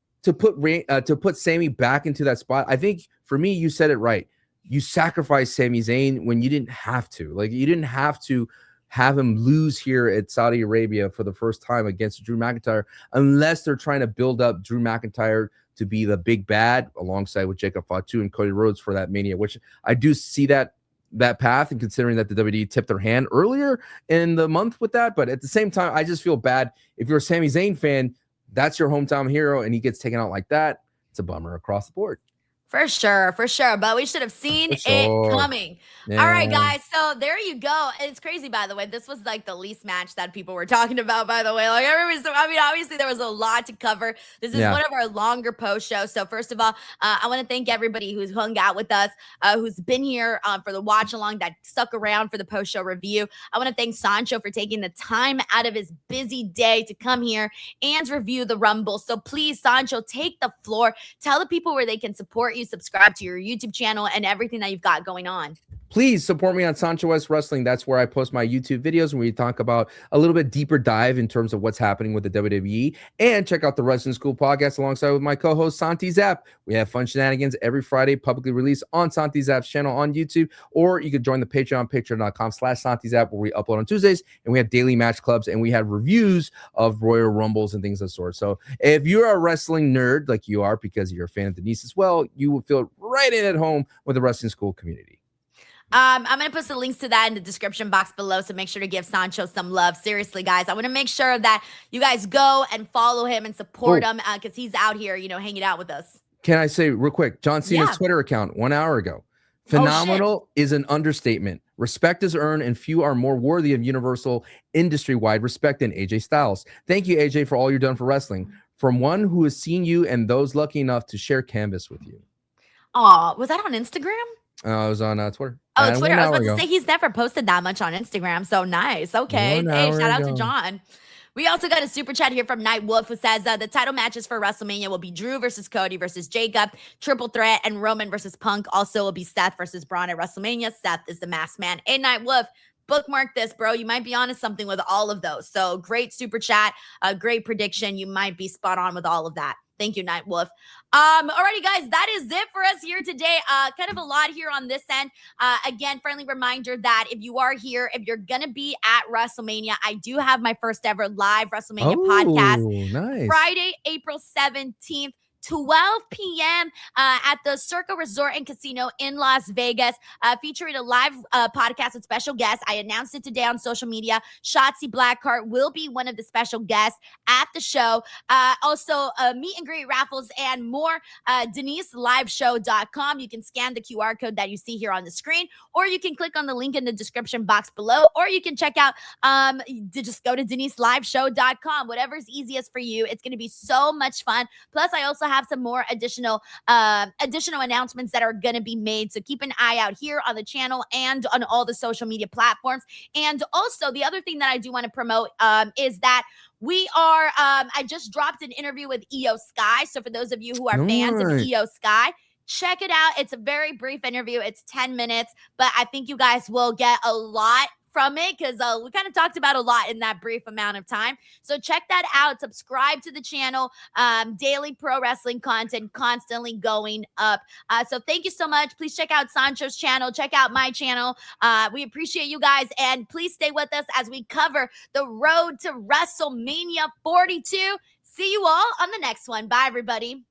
To put Sami back into that spot. I think for me, you said it right. You sacrificed Sami Zayn when you didn't have to. Like, you didn't have to have him lose here at Saudi Arabia for the first time against Drew McIntyre, unless they're trying to build up Drew McIntyre to be the big bad alongside with Jacob Fatu and Cody Rhodes for that Mania, which I do see that path, and considering that the WWE tipped their hand earlier in the month with that. But at the same time, I just feel bad if you're a Sami Zayn fan, that's your hometown hero, and he gets taken out like that. It's a bummer across the board. For sure. But we should have seen it coming. Yeah. All right, guys. So there you go. It's crazy, by the way. This was like the least match that people were talking about, by the way. Like, obviously there was a lot to cover. This is one of our longer post shows. So first of all, I want to thank everybody who's hung out with us, who's been here for the watch along, that stuck around for the post show review. I want to thank Sancho for taking the time out of his busy day to come here and review the Rumble. So please, Sancho, take the floor. Tell the people where they can support you, subscribe to your YouTube channel, and everything that you've got going on. Please support me on Sancho West Wrestling. That's where I post my YouTube videos where we talk about a little bit deeper dive in terms of what's happening with the WWE. And check out the Wrestling School podcast alongside with my co-host Santi Zap. We have fun shenanigans every Friday, publicly released on Santi Zap's channel on YouTube, or you could join the Patreon, patreon.com/Santi Zap, where we upload on Tuesdays, and we have daily match clubs, and we have reviews of Royal Rumbles and things of the sort. So if you're a wrestling nerd like you are, because you're a fan of Denise as well, you will feel right in at home with the Wrestling School community. I'm going to put some links to that in the description box below, so make sure to give Sancho some love. Seriously, guys, I want to make sure that you guys go and follow him and support him because he's out here, hanging out with us. Can I say real quick, John Cena's Twitter account 1 hour ago. Phenomenal is an understatement. Respect is earned, and few are more worthy of universal industry-wide respect than AJ Styles. Thank you, AJ, for all you've done for wrestling. From one who has seen you and those lucky enough to share canvas with you. Oh, was that on Instagram? It was on Twitter. Oh, Twitter. I was about to say he's never posted that much on Instagram. So nice. Okay. Hey, shout out to John. We also got a super chat here from Night Wolf, who says the title matches for WrestleMania will be Drew versus Cody versus Jacob, Triple Threat, and Roman versus Punk. Also will be Seth versus Braun at WrestleMania. Seth is the masked man. Hey, Night Wolf, bookmark this, bro. You might be onto something with all of those. So great super chat, a great prediction. You might be spot on with all of that. Thank you, Night Wolf. Alrighty, guys, that is it for us here today. Kind of a lot here on this end. Again, friendly reminder that if you are here, if you're gonna be at WrestleMania, I do have my first ever live WrestleMania podcast. Nice. Friday, April 17th. 12 p.m. At the Circa Resort and Casino in Las Vegas, featuring a live podcast with special guests. I announced it today on social media. Shotzi Blackheart will be one of the special guests at the show. Also, meet and greet raffles and more. DeniseLiveshow.com. You can scan the QR code that you see here on the screen, or you can click on the link in the description box below, or you can check out, just go to DeniseLiveshow.com. Whatever's easiest for you. It's going to be so much fun. Plus, I also have have some more additional announcements that are going to be made. So keep an eye out here on the channel and on all the social media platforms. And also the other thing that I do want to promote is that we are, I just dropped an interview with Io Sky. So for those of you who are fans of Io Sky, check it out. It's a very brief interview. It's 10 minutes, but I think you guys will get a lot from it because we kind of talked about a lot in that brief amount of time. So check that out. Subscribe to the channel. Daily pro wrestling content constantly going up. So thank you so much. Please check out Sancho's channel. Check out my channel. We appreciate you guys. And please stay with us as we cover the road to WrestleMania 42. See you all on the next one. Bye, everybody.